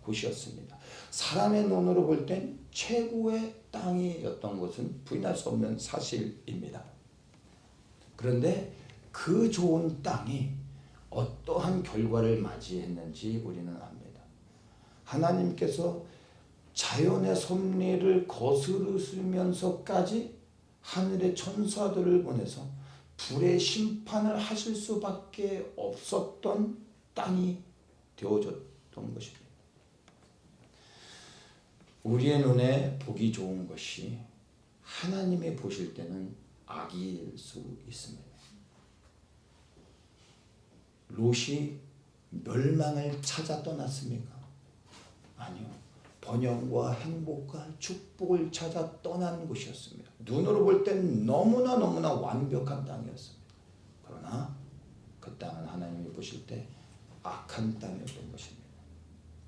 곳이었습니다. 사람의 눈으로 볼 땐 최고의 땅이었던 것은 부인할 수 없는 사실입니다. 그런데 그 좋은 땅이 어떠한 결과를 맞이했는지 우리는 압니다. 하나님께서 자연의 섭리를 거스르면서까지 하늘의 천사들을 보내서 불의 심판을 하실 수밖에 없었던 땅이 되어졌던 것입니다. 우리의 눈에 보기 좋은 것이 하나님이 보실 때는 악일 수 있습니다. 롯이 멸망을 찾아 떠났습니까? 아니요. 번영과 행복과 축복을 찾아 떠난 곳이었습니다. 눈으로 볼 땐 너무나 완벽한 땅이었습니다. 그러나 그 땅은 하나님이 보실 때 악한 땅이었던 것입니다.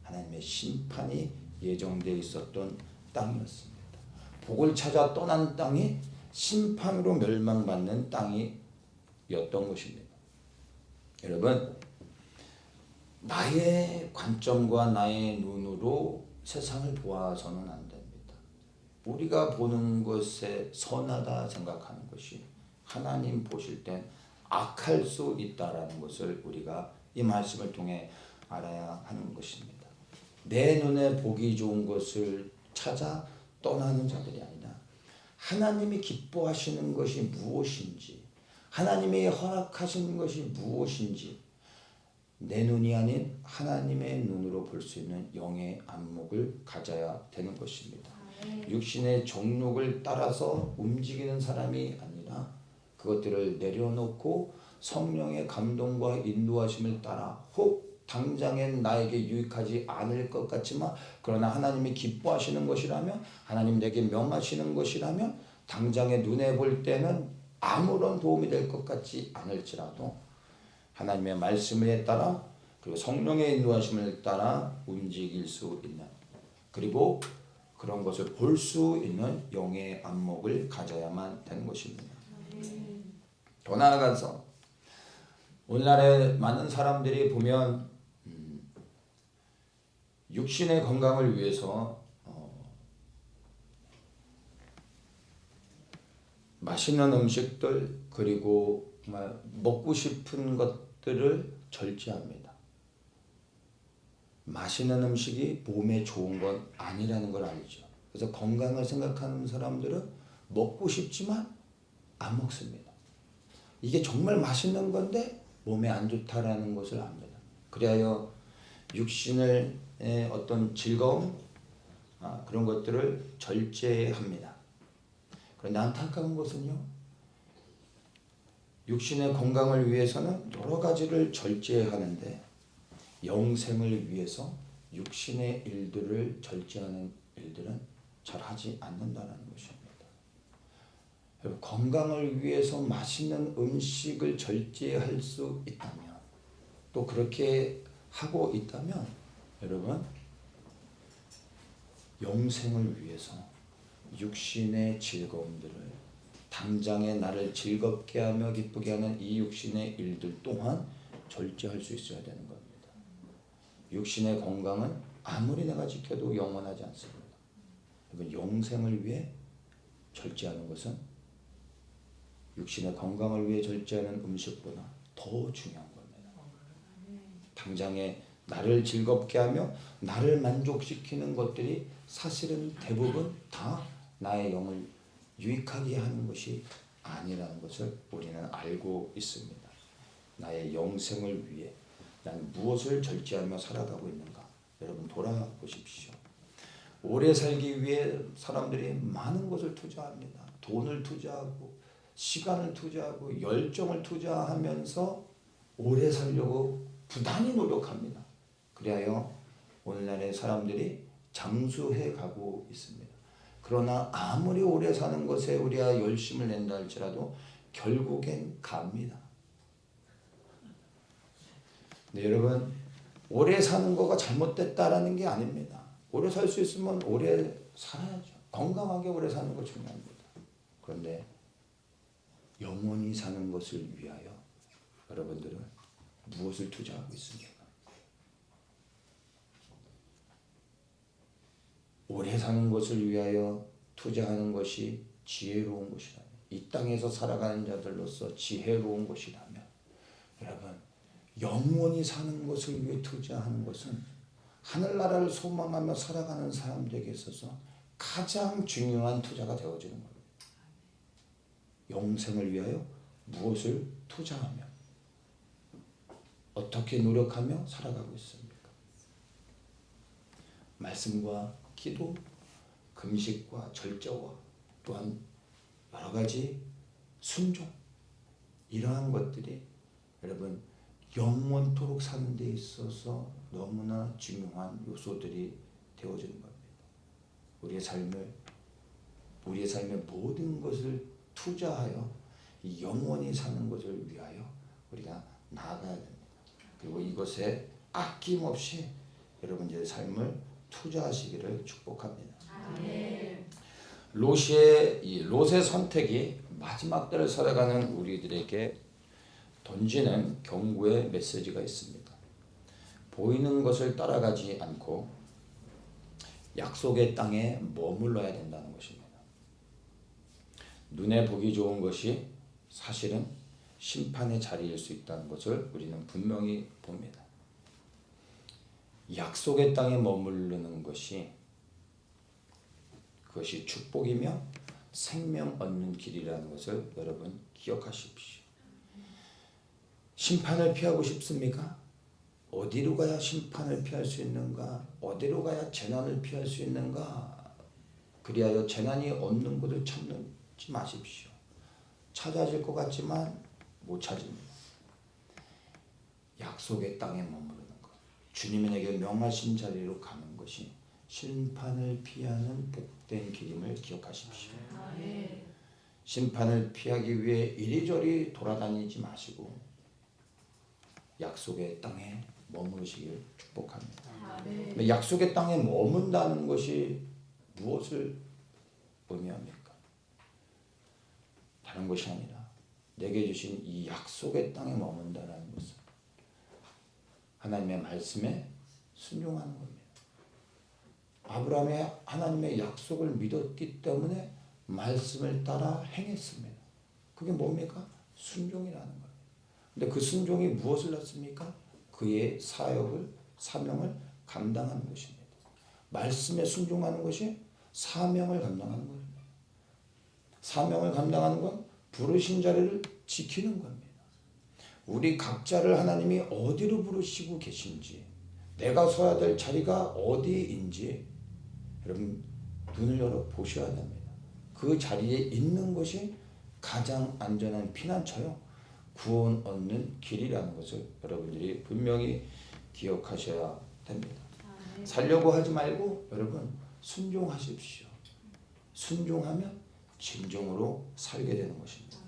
하나님의 심판이 예정되어 있었던 땅이었습니다. 복을 찾아 떠난 땅이 심판으로 멸망받는 땅이었던 것입니다. 여러분, 나의 관점과 나의 눈으로 세상을 보아서는 안 됩니다. 우리가 보는 것에 선하다 생각하는 것이 하나님 보실 땐 악할 수 있다라는 것을 우리가 이 말씀을 통해 알아야 하는 것입니다. 내 눈에 보기 좋은 것을 찾아 떠나는 자들이 아니라 하나님이 기뻐하시는 것이 무엇인지, 하나님이 허락하신 것이 무엇인지 내 눈이 아닌 하나님의 눈으로 볼 수 있는 영의 안목을 가져야 되는 것입니다. 육신의 정욕을 따라서 움직이는 사람이 아니라 그것들을 내려놓고 성령의 감동과 인도하심을 따라 혹 당장엔 나에게 유익하지 않을 것 같지만 그러나 하나님이 기뻐하시는 것이라면 하나님 내게 명하시는 것이라면 당장에 눈에 볼 때는 아무런 도움이 될 것 같지 않을지라도 하나님의 말씀에 따라 그리고 성령의 인도하심을 따라 움직일 수 있는 그리고 그런 것을 볼 수 있는 영의 안목을 가져야만 되는 것입니다. 더 나아가서 오늘날에 많은 사람들이 보면 육신의 건강을 위해서 맛있는 음식들 그리고 정말 먹고 싶은 것들을 절제합니다. 맛있는 음식이 몸에 좋은 건 아니라는 걸 알죠. 그래서 건강을 생각하는 사람들은 먹고 싶지만 안 먹습니다. 이게 정말 맛있는 건데 몸에 안 좋다라는 것을 압니다. 그리하여 육신의 어떤 즐거움 그런 것들을 절제합니다. 그런데 안타까운 것은요. 육신의 건강을 위해서는 여러 가지를 절제하는데 영생을 위해서 육신의 일들을 절제하는 일들은 잘 하지 않는다는 것입니다. 건강을 위해서 맛있는 음식을 절제할 수 있다면 또 그렇게 하고 있다면 여러분 영생을 위해서 육신의 즐거움들을 당장에 나를 즐겁게 하며 기쁘게 하는 이 육신의 일들 또한 절제할 수 있어야 되는 겁니다. 육신의 건강은 아무리 내가 지켜도 영원하지 않습니다. 영생을 위해 절제하는 것은 육신의 건강을 위해 절제하는 음식보다 더 중요한 겁니다. 당장에 나를 즐겁게 하며 나를 만족시키는 것들이 사실은 대부분 다 나의 영을 유익하게 하는 것이 아니라는 것을 우리는 알고 있습니다. 나의 영생을 위해 나는 무엇을 절제하며 살아가고 있는가? 여러분 돌아보십시오. 오래 살기 위해 사람들이 많은 것을 투자합니다. 돈을 투자하고 시간을 투자하고 열정을 투자하면서 오래 살려고 부단히 노력합니다. 그리하여 오늘날의 사람들이 장수해 가고 있습니다. 그러나 아무리 오래 사는 것에 우리가 열심을 낸다 할지라도 결국엔 갑니다. 네, 여러분 오래 사는 거가 잘못됐다라는 게 아닙니다. 오래 살 수 있으면 오래 살아야죠. 건강하게 오래 사는 거 중요합니다. 그런데 영원히 사는 것을 위하여 여러분들은 무엇을 투자하고 있습니까? 오래 사는 것을 위하여 투자하는 것이 지혜로운 것이라면 이 땅에서 살아가는 자들로서 지혜로운 것이라면 여러분 영원히 사는 것을 위해 투자하는 것은 하늘나라를 소망하며 살아가는 사람들에게 있어서 가장 중요한 투자가 되어지는 겁니다. 영생을 위하여 무엇을 투자하며 어떻게 노력하며 살아가고 있습니까? 말씀과 기도, 금식과 절제와 또한 여러 가지 순종 이러한 것들이 여러분 영원토록 사는 데 있어서 너무나 중요한 요소들이 되어지는 겁니다. 우리의 삶의 모든 것을 투자하여 이 영원히 사는 것을 위하여 우리가 나아가야 됩니다. 그리고 이것에 아낌없이 여러분들의 삶을 투자하시기를 축복합니다. 아멘. 롯의 선택이 마지막 때를 살아가는 우리들에게 던지는 경고의 메시지가 있습니다. 보이는 것을 따라가지 않고 약속의 땅에 머물러야 된다는 것입니다. 눈에 보기 좋은 것이 사실은 심판의 자리일 수 있다는 것을 우리는 분명히 봅니다. 약속의 땅에 머무르는 것이 그것이 축복이며 생명 얻는 길이라는 것을 여러분 기억하십시오. 심판을 피하고 싶습니까? 어디로 가야 심판을 피할 수 있는가? 어디로 가야 재난을 피할 수 있는가? 그리하여 재난이 없는 곳을 찾지 마십시오. 찾아질 것 같지만 못 찾습니다. 약속의 땅에 머무르는 것, 주님에게 명하신 자리로 가는 것이 심판을 피하는 복된 길임을 기억하십시오. 심판을 피하기 위해 이리저리 돌아다니지 마시고 약속의 땅에 머무르시길 축복합니다. 약속의 땅에 머문다는 것이 무엇을 의미합니까? 다른 것이 아니라 내게 주신 이 약속의 땅에 머문다라는 것은 하나님의 말씀에 순종하는 겁니다. 아브라함이 하나님의 약속을 믿었기 때문에 말씀을 따라 행했습니다. 그게 뭡니까? 순종이라는 거예요. 근데 그 순종이 무엇을 낳습니까? 그의 사명을 감당하는 것입니다. 말씀에 순종하는 것이 사명을 감당하는 겁니다. 사명을 감당하는 건 부르신 자리를 지키는 겁니다. 우리 각자를 하나님이 어디로 부르시고 계신지, 내가 서야 될 자리가 어디인지 여러분 눈을 열어 보셔야 됩니다. 그 자리에 있는 것이 가장 안전한 피난처요, 구원 얻는 길이라는 것을 여러분들이 분명히 기억하셔야 됩니다. 살려고 하지 말고 여러분 순종하십시오. 순종하면 진정으로 살게 되는 것입니다.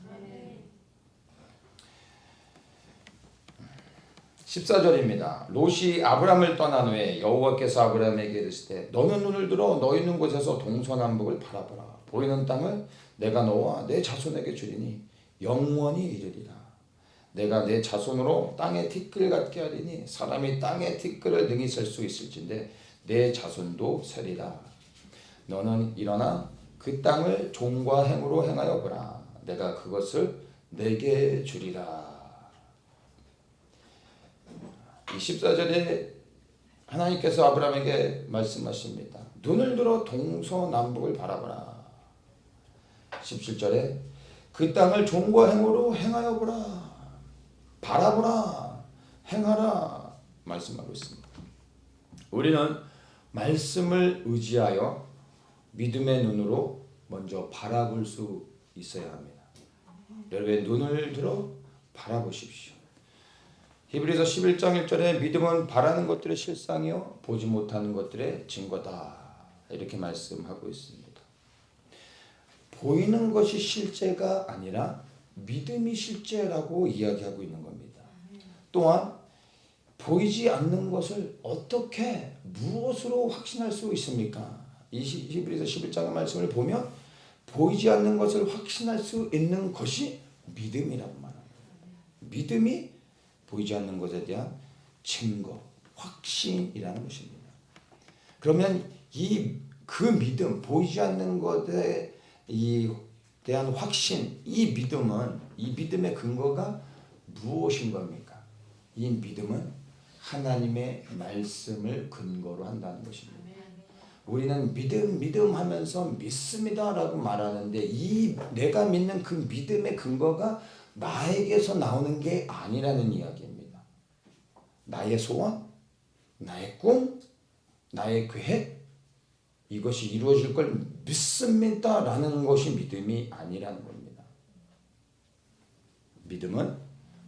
14절입니다. 롯이 아브람을 떠난 후에 여호와께서 아브람에게 이르시되 너는 눈을 들어 너 있는 곳에서 동서남북을 바라보라. 보이는 땅을 내가 너와 내 자손에게 주리니 영원히 이르리라. 내가 내 자손으로 땅의 티끌 같게 하리니 사람이 땅의 티끌을 능히 셀 수 있을진데 내 자손도 세리라. 너는 일어나 그 땅을 종과 행으로 행하여 보라. 내가 그것을 내게 주리라. 이 14절에 하나님께서 아브라함에게 말씀하십니다. 눈을 들어 동서남북을 바라보라. 17절에 그 땅을 종과 행으로 행하여 보라. 바라보라. 행하라. 말씀하고 있습니다. 우리는 말씀을 의지하여 믿음의 눈으로 먼저 바라볼 수 있어야 합니다. 여러분의 눈을 들어 바라보십시오. 히브리서 11장 1절에 믿음은 바라는 것들의 실상이요 보지 못하는 것들의 증거다. 이렇게 말씀하고 있습니다. 보이는 것이 실제가 아니라 믿음이 실제라고 이야기하고 있는 겁니다. 또한 보이지 않는 것을 어떻게 무엇으로 확신할 수 있습니까? 이 히브리서 11장의 말씀을 보면 보이지 않는 것을 확신할 수 있는 것이 믿음이라고 말합니다. 믿음이 보이지 않는 것에 대한 증거, 확신이라는 것입니다. 그러면 그 믿음, 보이지 않는 것에 대한 확신, 이 믿음의 근거가 무엇인 겁니까? 이 믿음은 하나님의 말씀을 근거로 한다는 것입니다. 우리는 믿음 하면서 믿습니다라고 말하는데 이 내가 믿는 그 믿음의 근거가 나에게서 나오는 게 아니라는 이야기입니다. 나의 소원, 나의 꿈, 나의 계획, 이것이 이루어질 걸 믿습니다라는 것이 믿음이 아니라는 겁니다. 믿음은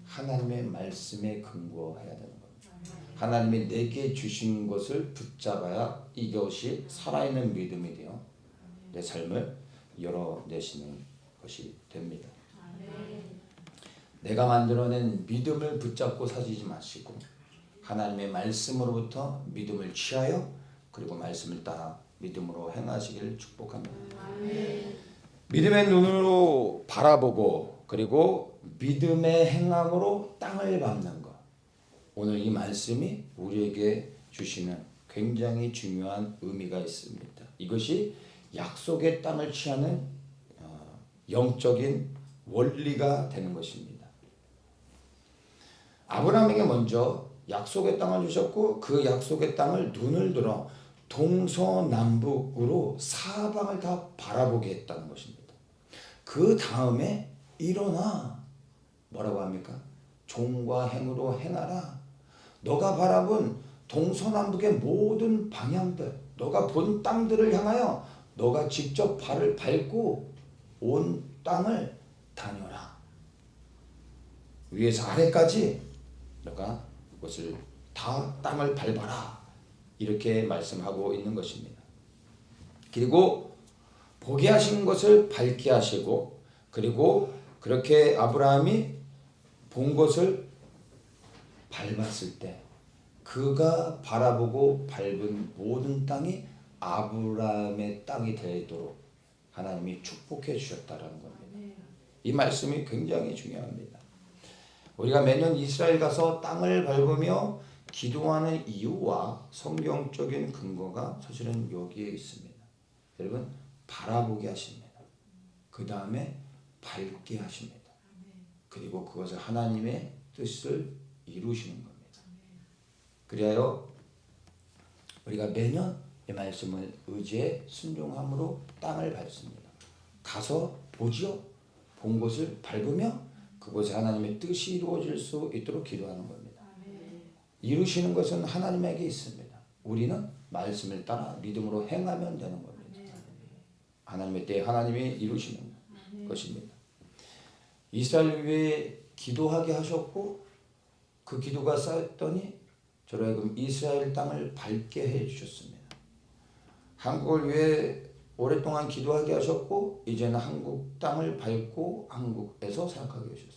하나님의 말씀에 근거해야 되는 겁니다. 하나님이 내게 주신 것을 붙잡아야 이것이 살아있는 믿음이 되어 내 삶을 열어내시는 것이 됩니다. 내가 만들어낸 믿음을 붙잡고 사시지 마시고 하나님의 말씀으로부터 믿음을 취하여 그리고 말씀을 따라 믿음으로 행하시기를 축복합니다. 믿음의 눈으로 바라보고 그리고 믿음의 행함으로 땅을 밟는 것. 오늘 이 말씀이 우리에게 주시는 굉장히 중요한 의미가 있습니다. 이것이 약속의 땅을 취하는 영적인 원리가 되는 것입니다. 아브라함에게 먼저 약속의 땅을 주셨고 그 약속의 땅을 눈을 들어 동서남북으로 사방을 다 바라보게 했다는 것입니다. 그 다음에 일어나 뭐라고 합니까? 종과 행으로 행하라. 너가 바라본 동서남북의 모든 방향들, 너가 본 땅들을 향하여 너가 직접 발을 밟고 온 땅을 다녀라. 위에서 아래까지 너가 그것을 다 땅을 밟아라. 이렇게 말씀하고 있는 것입니다. 그리고 보게 하신 것을 밟게 하시고, 그리고 그렇게 아브라함이 본 것을 밟았을 때 그가 바라보고 밟은 모든 땅이 아브라함의 땅이 되도록 하나님이 축복해 주셨다라는 겁니다. 이 말씀이 굉장히 중요합니다. 우리가 매년 이스라엘 가서 땅을 밟으며 기도하는 이유와 성경적인 근거가 사실은 여기에 있습니다. 여러분, 바라보게 하십니다. 그 다음에 밟게 하십니다. 그리고 그것을 하나님의 뜻을 이루시는 겁니다. 그리하여 우리가 매년 이 말씀을 의지해 순종함으로 땅을 밟습니다. 가서 보지요. 본 곳을 밟으며 그곳에 하나님의 뜻이 이루어질 수 있도록 기도하는 겁니다. 이루시는 것은 하나님에게 있습니다. 우리는 말씀을 따라 믿음으로 행하면 되는 겁니다. 하나님의 때에 하나님이 이루시는 것입니다. 이스라엘 위에 기도하게 하셨고 그 기도가 쌓였더니 저로 하여금 이스라엘 땅을 밟게 해주셨습니다. 한국을 위해 오랫동안 기도하게 하셨고 이제는 한국 땅을 밟고 한국에서 살아가게 하셨습니다.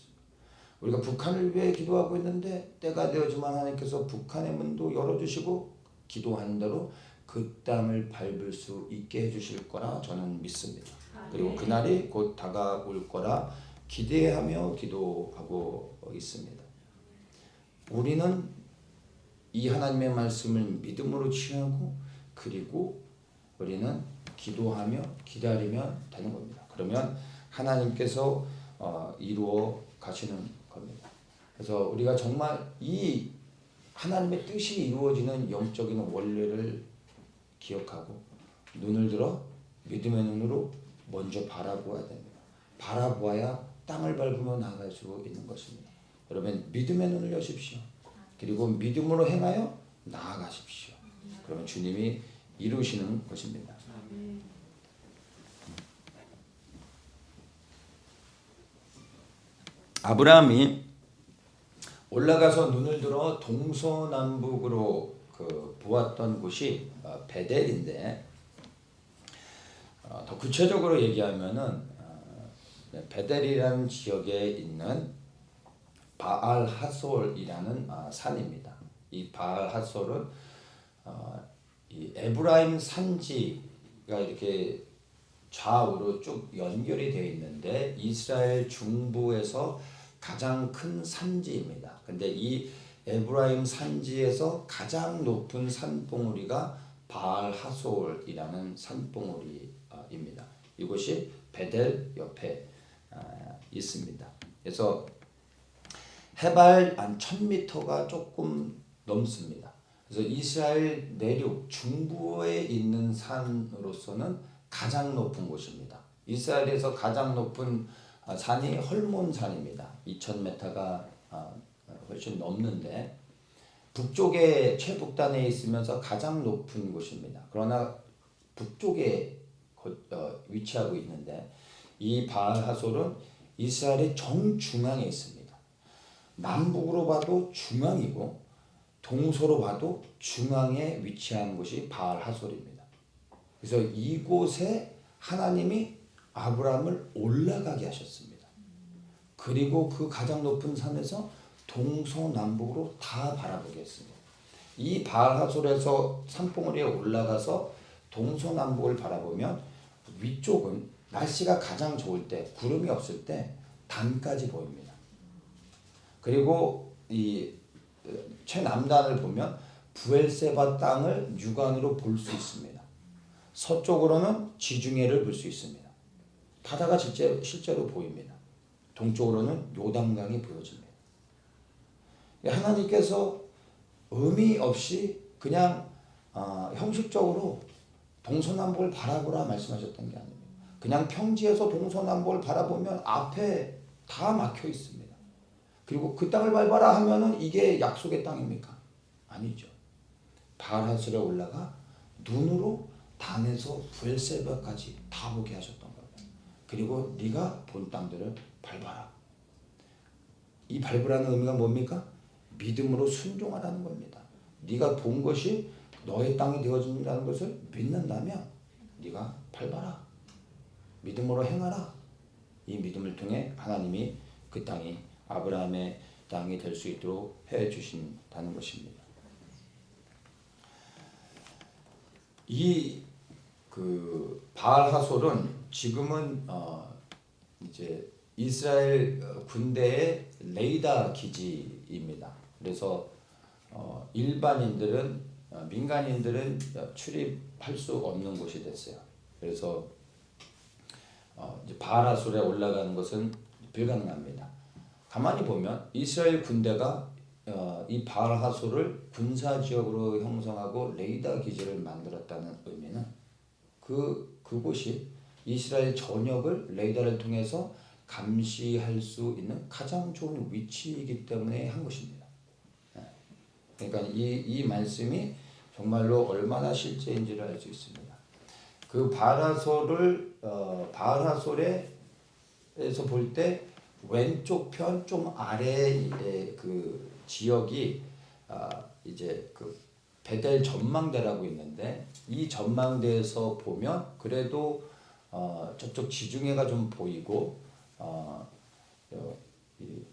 우리가 북한을 위해 기도하고 있는데 때가 되어지만 하나님께서 북한의 문도 열어주시고 기도하는 대로 그 땅을 밟을 수 있게 해주실 거라 저는 믿습니다. 그리고 그날이 곧 다가올 거라 기대하며 기도하고 있습니다. 우리는 이 하나님의 말씀을 믿음으로 취하고 그리고 우리는 기도하며 기다리면 되는 겁니다. 그러면 하나님께서 이루어 가시는 겁니다. 그래서 우리가 정말 이 하나님의 뜻이 이루어지는 영적인 원리를 기억하고 눈을 들어 믿음의 눈으로 먼저 바라보아야 됩니다. 바라보아야 땅을 밟으며 나아갈 수 있는 것입니다. 여러분, 믿음의 눈을 여십시오. 그리고 믿음으로 행하여 나아가십시오. 그러면 주님이 이루시는 것입니다. 아브라함이 올라가서 눈을 들어 동서남북으로 보았던 곳이 베델인데, 더 구체적으로 얘기하면은 베델이라는 지역에 있는 바알 하솔이라는 산입니다. 이 바알 하솔은 이 에브라임 산지가 이렇게 좌우로 쭉 연결이 되어 있는데 이스라엘 중부에서 가장 큰 산지입니다. 근데 이 에브라임 산지에서 가장 높은 산봉우리가 바알 하솔이라는 산봉우리입니다. 이곳이 베델 옆에 있습니다. 그래서 해발 한 1000m가 조금 넘습니다. 그래서 이스라엘 내륙 중부에 있는 산으로서는 가장 높은 곳입니다. 이스라엘에서 가장 높은 산이 헐몬산입니다. 2000m가 훨씬 넘는데 북쪽에 최북단에 있으면서 가장 높은 곳입니다. 그러나 북쪽에 위치하고 있는데 이 바알 하솔은 이스라엘의 정중앙에 있습니다. 남북으로 봐도 중앙이고 동서로 봐도 중앙에 위치한 곳이 바알 하솔입니다. 그래서 이곳에 하나님이 아브라함을 올라가게 하셨습니다. 그리고 그 가장 높은 산에서 동서남북으로 다 바라보게 했습니다. 이 바알 하솔에서 산봉우리에 올라가서 동서남북을 바라보면 위쪽은 날씨가 가장 좋을 때, 구름이 없을 때 단까지 보입니다. 그리고 이 최남단을 보면 부엘세바 땅을 육안으로 볼 수 있습니다. 서쪽으로는 지중해를 볼 수 있습니다. 바다가 실제로 보입니다. 동쪽으로는 요단강이 보여집니다. 하나님께서 의미 없이 그냥 형식적으로 동서남북을 바라보라 말씀하셨던 게 아닙니다. 그냥 평지에서 동서남북을 바라보면 앞에 다 막혀 있습니다. 그리고 그 땅을 밟아라 하면은 이게 약속의 땅입니까? 아니죠. 바알 하솔에 올라가 눈으로 단에서 부엘세바까지 다 보게 하셨던 겁니다. 그리고 네가 본 땅들을 밟아라. 이 밟으라는 의미가 뭡니까? 믿음으로 순종하라는 겁니다. 네가 본 것이 너의 땅이 되어진다는 것을 믿는다면 네가 밟아라. 믿음으로 행하라. 이 믿음을 통해 하나님이 그 땅이 아브라함의 땅이 될 수 있도록 해 주신다는 것입니다. 이 바알 하솔은 지금은 이제 이스라엘 군대의 레이더 기지입니다. 그래서 일반인들은 민간인들은 출입할 수 없는 곳이 됐어요. 그래서 이제 바알 하솔에 올라가는 것은 불가능합니다. 가만히 보면 이스라엘 군대가 이 바알 하솔을 군사 지역으로 형성하고 레이더 기지를 만들었다는 의미는 그곳이 이스라엘 전역을 레이더를 통해서 감시할 수 있는 가장 좋은 위치이기 때문에 한 것입니다. 그러니까 이 말씀이 정말로 얼마나 실제인지를 알 수 있습니다. 그 바알 하솔에서 볼 때 왼쪽 편 좀 아래의 그 지역이 이제 그 베델 전망대라고 있는데 이 전망대에서 보면 그래도 저쪽 지중해가 좀 보이고 이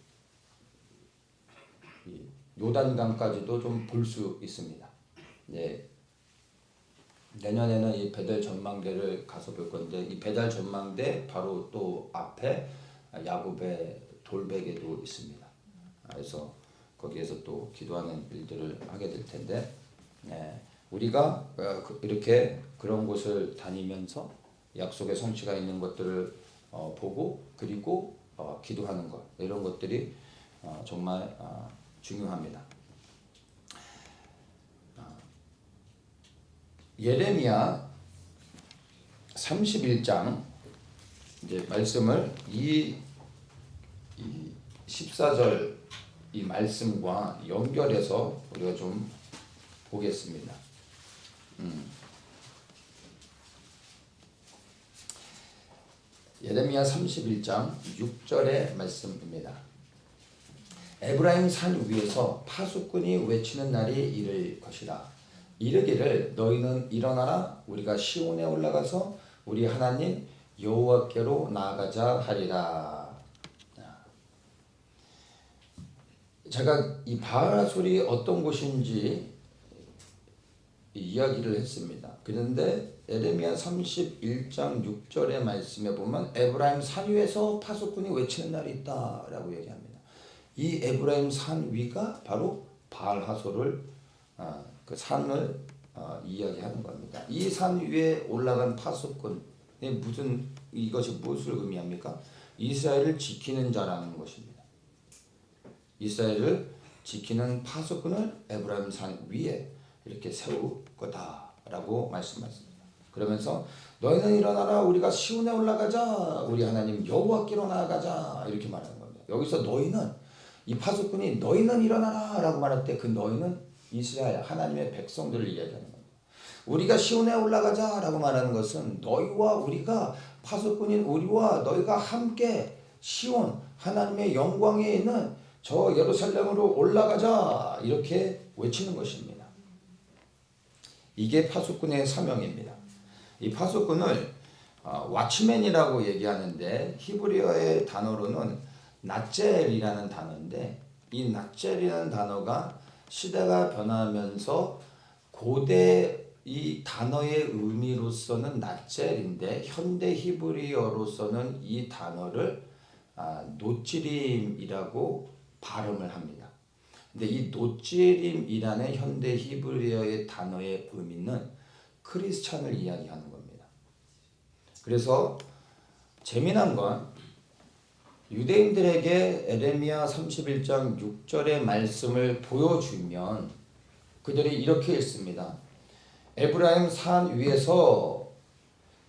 요단강까지도 좀 볼 수 있습니다. 네. 내년에는 이 베델 전망대를 가서 볼 건데 이 베델 전망대 바로 또 앞에 야곱의 돌베개도 있습니다. 그래서 거기에서 또 기도하는 일들을 하게 될 텐데 우리가 이렇게 그런 곳을 다니면서 약속의 성취가 있는 것들을 보고 그리고 기도하는 것 이런 것들이 정말 중요합니다. 예레미야 31장 이제 말씀을 이 14절 이 말씀과 연결해서 우리가 좀 보겠습니다. 예레미야 31장 6절의 말씀입니다. 에브라임 산 위에서 파수꾼이 외치는 날이 이를 것이라. 이르기를 너희는 일어나라 우리가 시온에 올라가서 우리 하나님 여호와께로 나아가자 하리라. 제가 이 바알 하솔이 어떤 곳인지 이야기를 했습니다. 그런데 예레미야 31장 6절의 말씀에 보면 에브라임 산 위에서 파수꾼이 외치는 날이 있다라고 얘기합니다. 이 에브라임 산 위가 바로 바알 하솔을 그 산을 이야기하는 겁니다. 이 산 위에 올라간 파수꾼 이것이 무엇을 의미합니까? 이스라엘을 지키는 자라는 것입니다. 이스라엘을 지키는 파수꾼을 에브라임 산 위에 이렇게 세울 거다라고 말씀하십니다. 그러면서 너희는 일어나라 우리가 시온에 올라가자 우리 하나님 여호와께로 나아가자 이렇게 말하는 겁니다. 여기서 너희는 이 파수꾼이 너희는 일어나라라고 말할 때 그 너희는 이스라엘 하나님의 백성들을 이야기하는 겁니다. 우리가 시온에 올라가자라고 말하는 것은 너희와 우리가 파수꾼인 우리와 너희가 함께 시온 하나님의 영광에 있는 저 예루살렘으로 올라가자 이렇게 외치는 것입니다. 이게 파수꾼의 사명입니다. 이 파수꾼을 왓치맨이라고 얘기하는데 히브리어의 단어로는 낫젤이라는 단어인데 이 낫젤이라는 단어가 시대가 변하면서 고대 이 단어의 의미로서는 낫젤인데 현대 히브리어로서는 이 단어를 노찌림이라고 발음을 합니다. 근데 이 노찌림이라는 현대 히브리어의 단어의 의미는 크리스찬을 이야기하는 겁니다. 그래서 재미난 건 유대인들에게 에레미야 31장 6절의 말씀을 보여주면 그들이 이렇게 읽습니다. 에브라임 산 위에서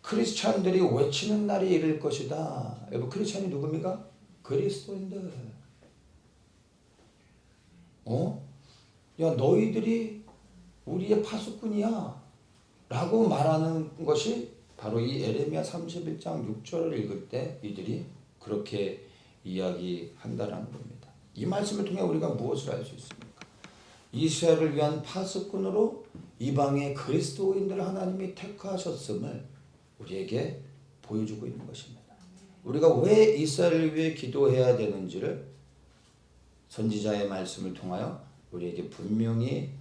크리스찬들이 외치는 날이 이를 것이다. 여러분 크리스찬이 누굽니까? 그리스도인들. 야 너희들이 우리의 파수꾼이야 라고 말하는 것이 바로 이 에레미야 31장 6절을 읽을 때 이들이 그렇게 이야기한다라는 겁니다. 이 말씀을 통해 우리가 무엇을 알 수 있습니까? 이스라엘을 위한 파수꾼으로 이방의 그리스도인들을 하나님이 택하셨음을 우리에게 보여주고 있는 것입니다. 우리가 왜 이스라엘을 위해 기도해야 되는지를 선지자의 말씀을 통하여 우리에게 분명히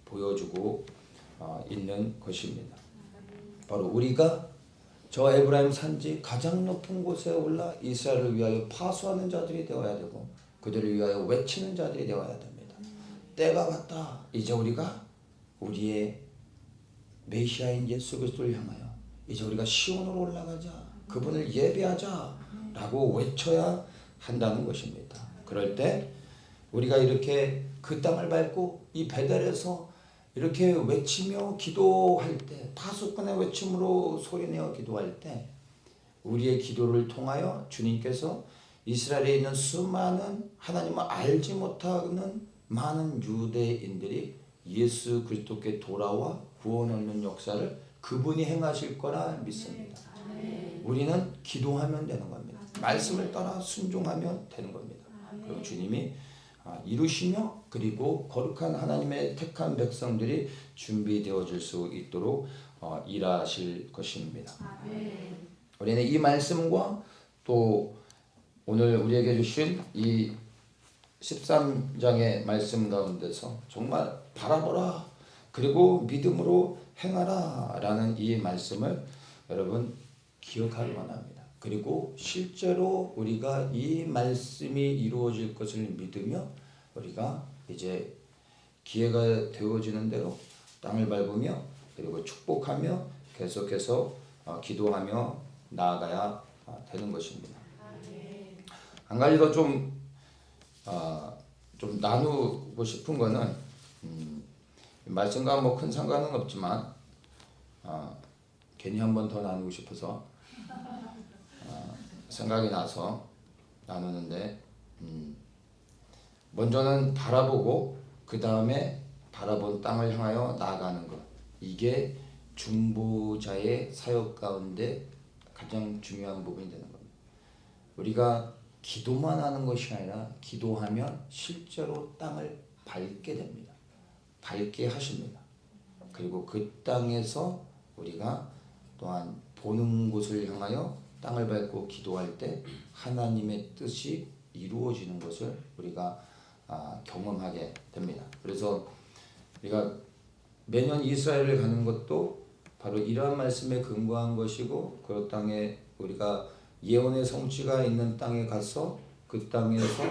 보여주고 있는 것입니다. 바로 우리가 저 에브라임 산지 가장 높은 곳에 올라 이스라엘을 위하여 파수하는 자들이 되어야 되고 그들을 위하여 외치는 자들이 되어야 됩니다. 때가 왔다. 이제 우리가 우리의 메시아인 예수 그리스도를 향하여 이제 우리가 시온으로 올라가자. 그분을 예배하자 라고 외쳐야 한다는 것입니다. 그럴 때 우리가 이렇게 그 땅을 밟고 이 베델에서 이렇게 외치며 기도할 때, 파수꾼의 외침으로 소리내어 기도할 때 우리의 기도를 통하여 주님께서 이스라엘에 있는 수많은 하나님을 알지 못하는 많은 유대인들이 예수 그리스도께 돌아와 구원 얻는 역사를 그분이 행하실 거라 믿습니다. 우리는 기도하면 되는 겁니다. 말씀을 따라 순종하면 되는 겁니다. 그리고 주님이 이루시며 그리고 거룩한 하나님의 택한 백성들이 준비되어질 수 있도록 일하실 것입니다. 우리는 이 말씀과 또 오늘 우리에게 주신 이 13장의 말씀 가운데서 정말 바라보라 그리고 믿음으로 행하라 라는 이 말씀을 여러분 기억하기 원합니다. 그리고 실제로 우리가 이 말씀이 이루어질 것을 믿으며 우리가 이제 기회가 되어지는 대로 땅을 밟으며 그리고 축복하며 계속해서 기도하며 나아가야 되는 것입니다. 한 가지 더 좀 나누고 싶은 거는 말씀과 뭐 큰 상관은 없지만 괜히 한 번 더 나누고 싶어서 생각이 나서 나누는데 먼저는 바라보고 그 다음에 바라본 땅을 향하여 나아가는 것, 이게 중보자의 사역 가운데 가장 중요한 부분이 되는 겁니다. 우리가 기도만 하는 것이 아니라 기도하면 실제로 땅을 밟게 됩니다. 밟게 하십니다. 그리고 그 땅에서 우리가 또한 보는 곳을 향하여 땅을 밟고 기도할 때 하나님의 뜻이 이루어지는 것을 우리가 경험하게 됩니다. 그래서 우리가 매년 이스라엘을 가는 것도 바로 이러한 말씀에 근거한 것이고 그 땅에 우리가 예언의 성취가 있는 땅에 가서 그 땅에서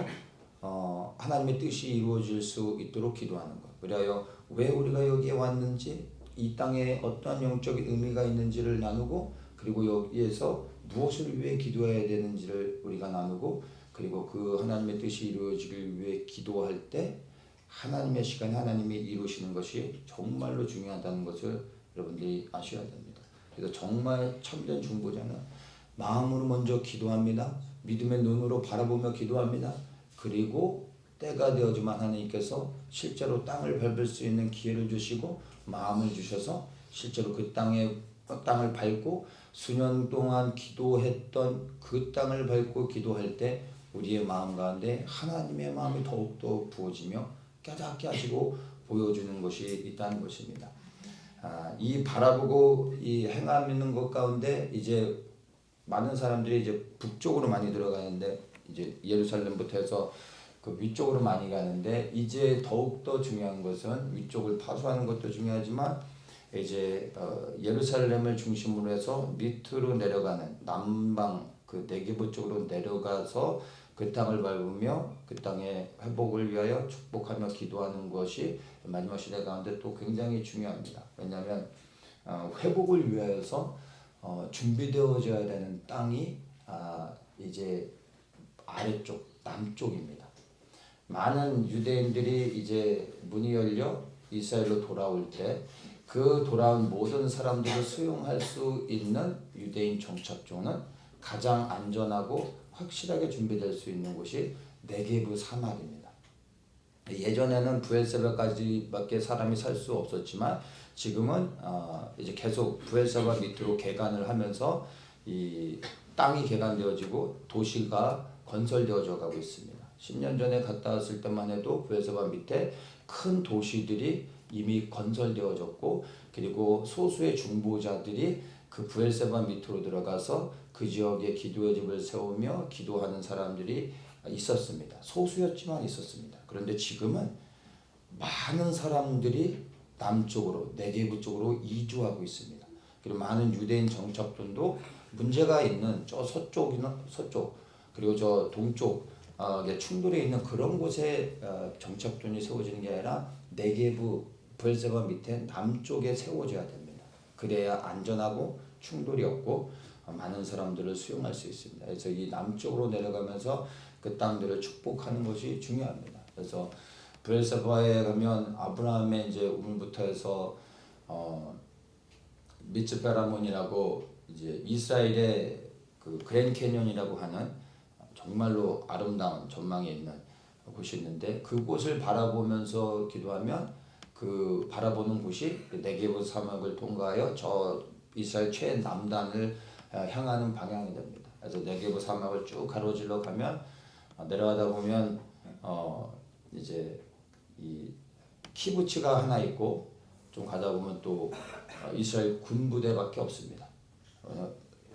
하나님의 뜻이 이루어질 수 있도록 기도하는 것. 그리하여 왜 우리가 여기에 왔는지 이 땅에 어떠한 영적인 의미가 있는지를 나누고 그리고 여기에서 무엇을 위해 기도해야 되는지를 우리가 나누고 그리고 그 하나님의 뜻이 이루어지길 위해 기도할 때 하나님의 시간에 하나님이 이루시는 것이 정말로 중요하다는 것을 여러분들이 아셔야 됩니다. 그래서 정말 참된 중보자는 마음으로 먼저 기도합니다. 믿음의 눈으로 바라보며 기도합니다. 그리고 때가 되어지만 하나님께서 실제로 땅을 밟을 수 있는 기회를 주시고 마음을 주셔서 실제로 그 땅을 밟고 수년 동안 기도했던 그 땅을 밟고 기도할 때 우리의 마음 가운데 하나님의 마음이 더욱더 부어지며 깨닫게 하시고 보여주는 것이 있다는 것입니다. 이 바라보고 이 행하는 것 가운데 이제 많은 사람들이 이제 북쪽으로 많이 들어가는데 이제 예루살렘부터 해서 그 위쪽으로 많이 가는데 이제 더욱더 중요한 것은 위쪽을 파수하는 것도 중요하지만 이제 예루살렘을 중심으로 해서 밑으로 내려가는 남방 그 네게부 쪽으로 내려가서 그 땅을 밟으며 그 땅의 회복을 위하여 축복하며 기도하는 것이 마지막 시대 가운데 또 굉장히 중요합니다. 왜냐하면 회복을 위하여서 준비되어져야 되는 땅이 이제 아래쪽 남쪽입니다. 많은 유대인들이 이제 문이 열려 이스라엘로 돌아올 때 그 돌아온 모든 사람들을 수용할 수 있는 유대인 정착지는 가장 안전하고 확실하게 준비될 수 있는 곳이 네게부 사막입니다. 예전에는 브엘세바까지밖에 사람이 살 수 없었지만 지금은 이제 계속 브엘세바 밑으로 개간을 하면서 이 땅이 개간되어지고 도시가 건설되어져 가고 있습니다. 10년 전에 갔다 왔을 때만 해도 부엘세바 밑에 큰 도시들이 이미 건설되어졌고, 그리고 소수의 중보자들이 그 부엘세바 밑으로 들어가서 그 지역에 기도의 집을 세우며 기도하는 사람들이 있었습니다. 소수였지만 있었습니다. 그런데 지금은 많은 사람들이 남쪽으로 네게브 쪽으로 이주하고 있습니다. 그리고 많은 유대인 정착촌도 문제가 있는 저 서쪽 그리고 저 동쪽 충돌에 있는 그런 곳에 정착촌이 세워지는 게 아니라 네게브 부엘세바 밑에 남쪽에 세워져야 됩니다. 그래야 안전하고 충돌이 없고 많은 사람들을 수용할 수 있습니다. 그래서 이 남쪽으로 내려가면서 그 땅들을 축복하는 것이 중요합니다. 그래서 부엘세바에 가면 아브라함의 이제 우물부터 해서 미츠페라몬이라고 이제 이스라엘의 그 그랜 캐년이라고 하는 정말로 아름다운 전망이 있는 곳이 있는데, 그곳을 바라보면서 기도하면 그 바라보는 곳이 네게브 사막을 통과하여 저 이스라엘 최남단을 향하는 방향이 됩니다. 그래서 네게브 사막을 쭉 가로질러 가면 내려가다 보면 이제 이 키부츠가 하나 있고, 좀 가다 보면 또 이스라엘 군부대밖에 없습니다.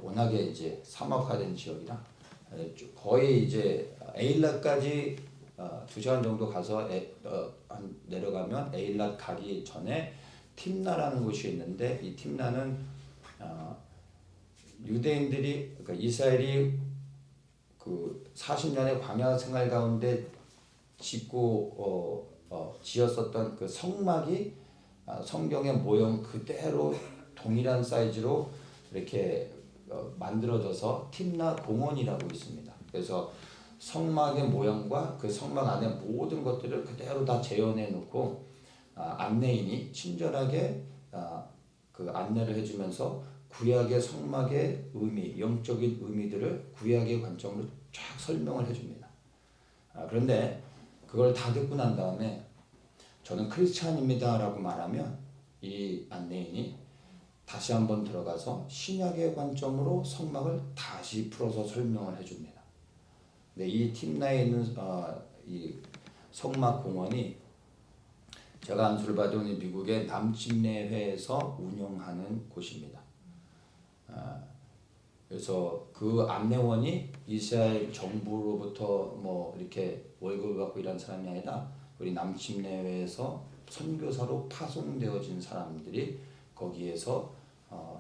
워낙에 이제 사막화된 지역이라 거의 이제 에일랏까지 2시간 정도 가서 내려가면 에일랏 가기 전에 팀나라는 곳이 있는데, 이 팀나는 유대인들이, 그러니까 이스라엘이 그 40년의 광야 생활 가운데 짓고 지었었던 그 성막이 성경의 모형 그대로 동일한 사이즈로 이렇게 만들어져서 팀나 공원이라고 있습니다. 그래서 성막의 모형과 그 성막 안에 모든 것들을 그대로 다 재현해 놓고 안내인이 친절하게 그 안내를 해주면서 구약의 성막의 의미, 영적인 의미들을 구약의 관점으로 쫙 설명을 해줍니다. 그런데 그걸 다 듣고 난 다음에 저는 크리스찬입니다 라고 말하면 이 안내인이 다시 한번 들어가서 신약의 관점으로 성막을 다시 풀어서 설명을 해줍니다. 근데 이 팀나에 있는 이 성막 공원이 제가 안수를 받은 미국의 남침례회에서 운영하는 곳입니다. 그래서 그 안내원이 이스라엘 정부로부터 뭐 이렇게 월급을 받고 일하는 사람이 아니라 우리 남침례회에서 선교사로 파송되어진 사람들이 거기에서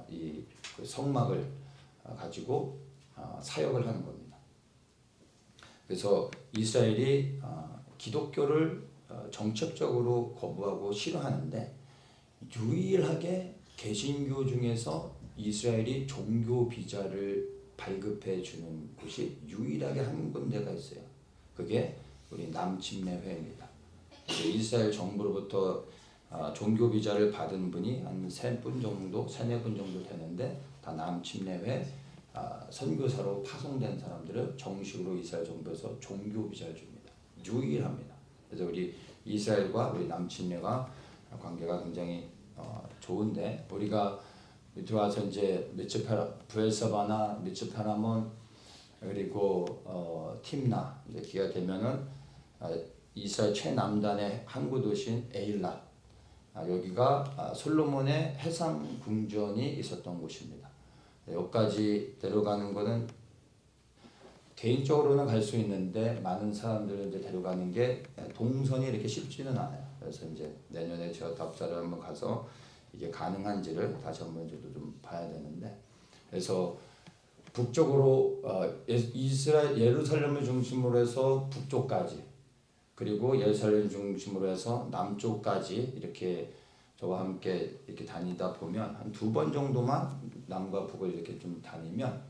이 그 성막을 가지고 사역을 하는 겁니다. 그래서 이스라엘이 기독교를 정책적으로 거부하고 싫어하는데, 유일하게 개신교 중에서 이스라엘이 종교 비자를 발급해 주는 곳이 유일하게 한 군데가 있어요. 그게 우리 남침례회입니다. 이스라엘 정부로부터 종교 비자를 받은 분이 한 3분 정도, 3-4분 정도 되는데, 다 남침례회 선교사로 파송된 사람들을 정식으로 이스라엘 정부에서 종교 비자를 줍니다. 유일합니다. 그래서 우리 이스라엘과 우리 남침례가 관계가 굉장히 좋은데, 우리가 들어와서 이제 부엘세바나 미츠페라몬 그리고 팀나 이제 기가 되면은 이스라엘 최남단의 항구 도시인 에일랏, 여기가 솔로몬의 해상 궁전이 있었던 곳입니다. 여기까지 데려가는 것은 개인적으로는 갈 수 있는데, 많은 사람들을 이제 데려가는 게 동선이 이렇게 쉽지는 않아요. 그래서 이제 내년에 제가 답사를 한번 가서 이게 가능한지를 다시 한번 좀 봐야 되는데, 그래서 북쪽으로 이스라엘 예루살렘을 중심으로 해서 북쪽까지, 그리고 예루살렘 중심으로 해서 남쪽까지 이렇게 저와 함께 이렇게 다니다 보면 한 2번 정도만 남과 북을 이렇게 좀 다니면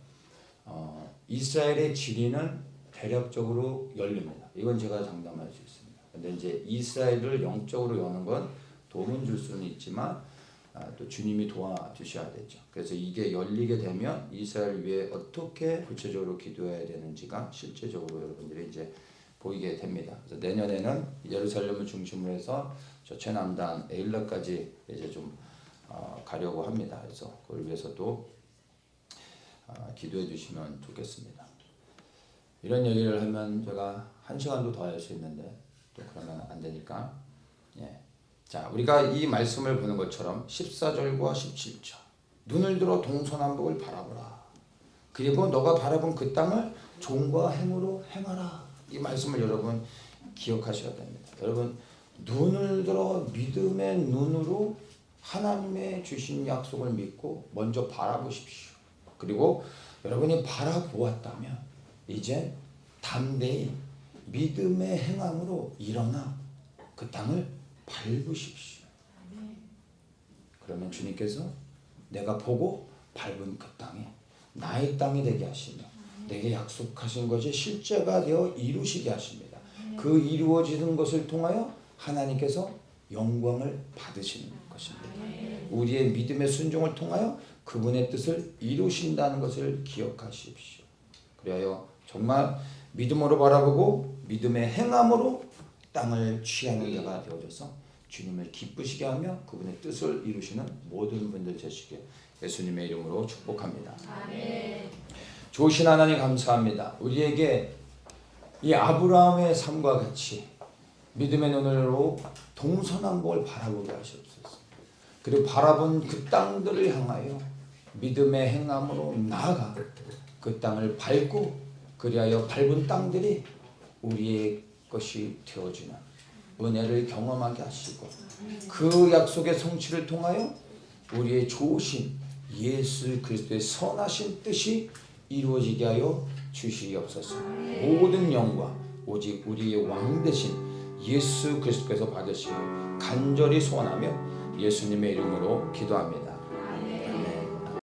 이스라엘의 지리는 대략적으로 열립니다. 이건 제가 장담할 수 있습니다. 근데 이제 이스라엘을 영적으로 여는 건 도움은 줄 수는 있지만 또 주님이 도와주셔야 되죠. 그래서 이게 열리게 되면 이스라엘 위해 어떻게 구체적으로 기도해야 되는지가 실제적으로 여러분들이 이제 보이게 됩니다. 그래서 내년에는 예루살렘을 중심으로 해서 저 최남단 에일랏까지 이제 좀 가려고 합니다. 그래서 그걸 위해서도 기도해 주시면 좋겠습니다. 이런 얘기를 하면 제가 1시간도 더 할 수 있는데 또 그러면 안 되니까. 예. 자, 우리가 이 말씀을 보는 것처럼 14절과 17절 눈을 들어 동서남북을 바라보라. 그리고 너가 바라본 그 땅을 종과 행으로 행하라. 이 말씀을 여러분 기억하셔야 됩니다. 여러분 눈을 들어 믿음의 눈으로 하나님의 주신 약속을 믿고 먼저 바라보십시오. 그리고 여러분이 바라보았다면 이제 담대히 믿음의 행함으로 일어나 그 땅을 밟으십시오. 그러면 주님께서 내가 보고 밟은 그 땅이 나의 땅이 되게 하시며 내게 약속하신 것이 실제가 되어 이루시게 하십니다. 그 이루어지는 것을 통하여 하나님께서 영광을 받으시는 것입니다. 우리의 믿음의 순종을 통하여 그분의 뜻을 이루신다는 것을 기억하십시오. 그리하여 정말 믿음으로 바라보고 믿음의 행함으로 땅을 취하는 자가 되어져서 주님을 기쁘시게 하며 그분의 뜻을 이루시는 모든 분들 되시길 예수님의 이름으로 축복합니다. 아멘. 좋으신 하나님 감사합니다. 우리에게 이 아브라함의 삶과 같이 믿음의 눈으로 동서남북을 바라보게 하시옵소서. 그리고 바라본 그 땅들을 향하여 믿음의 행함으로 나아가 그 땅을 밟고 그리하여 밟은 땅들이 우리의 것이 되어주는 은혜를 경험하게 하시고 그 약속의 성취를 통하여 우리의 좋으신 예수 그리스도의 선하신 뜻이 이루어지게 하여 주시옵소서. 모든 영광 오직 우리의 왕 되신 예수 그리스도께서 받으시길 간절히 소원하며 예수님의 이름으로 기도합니다.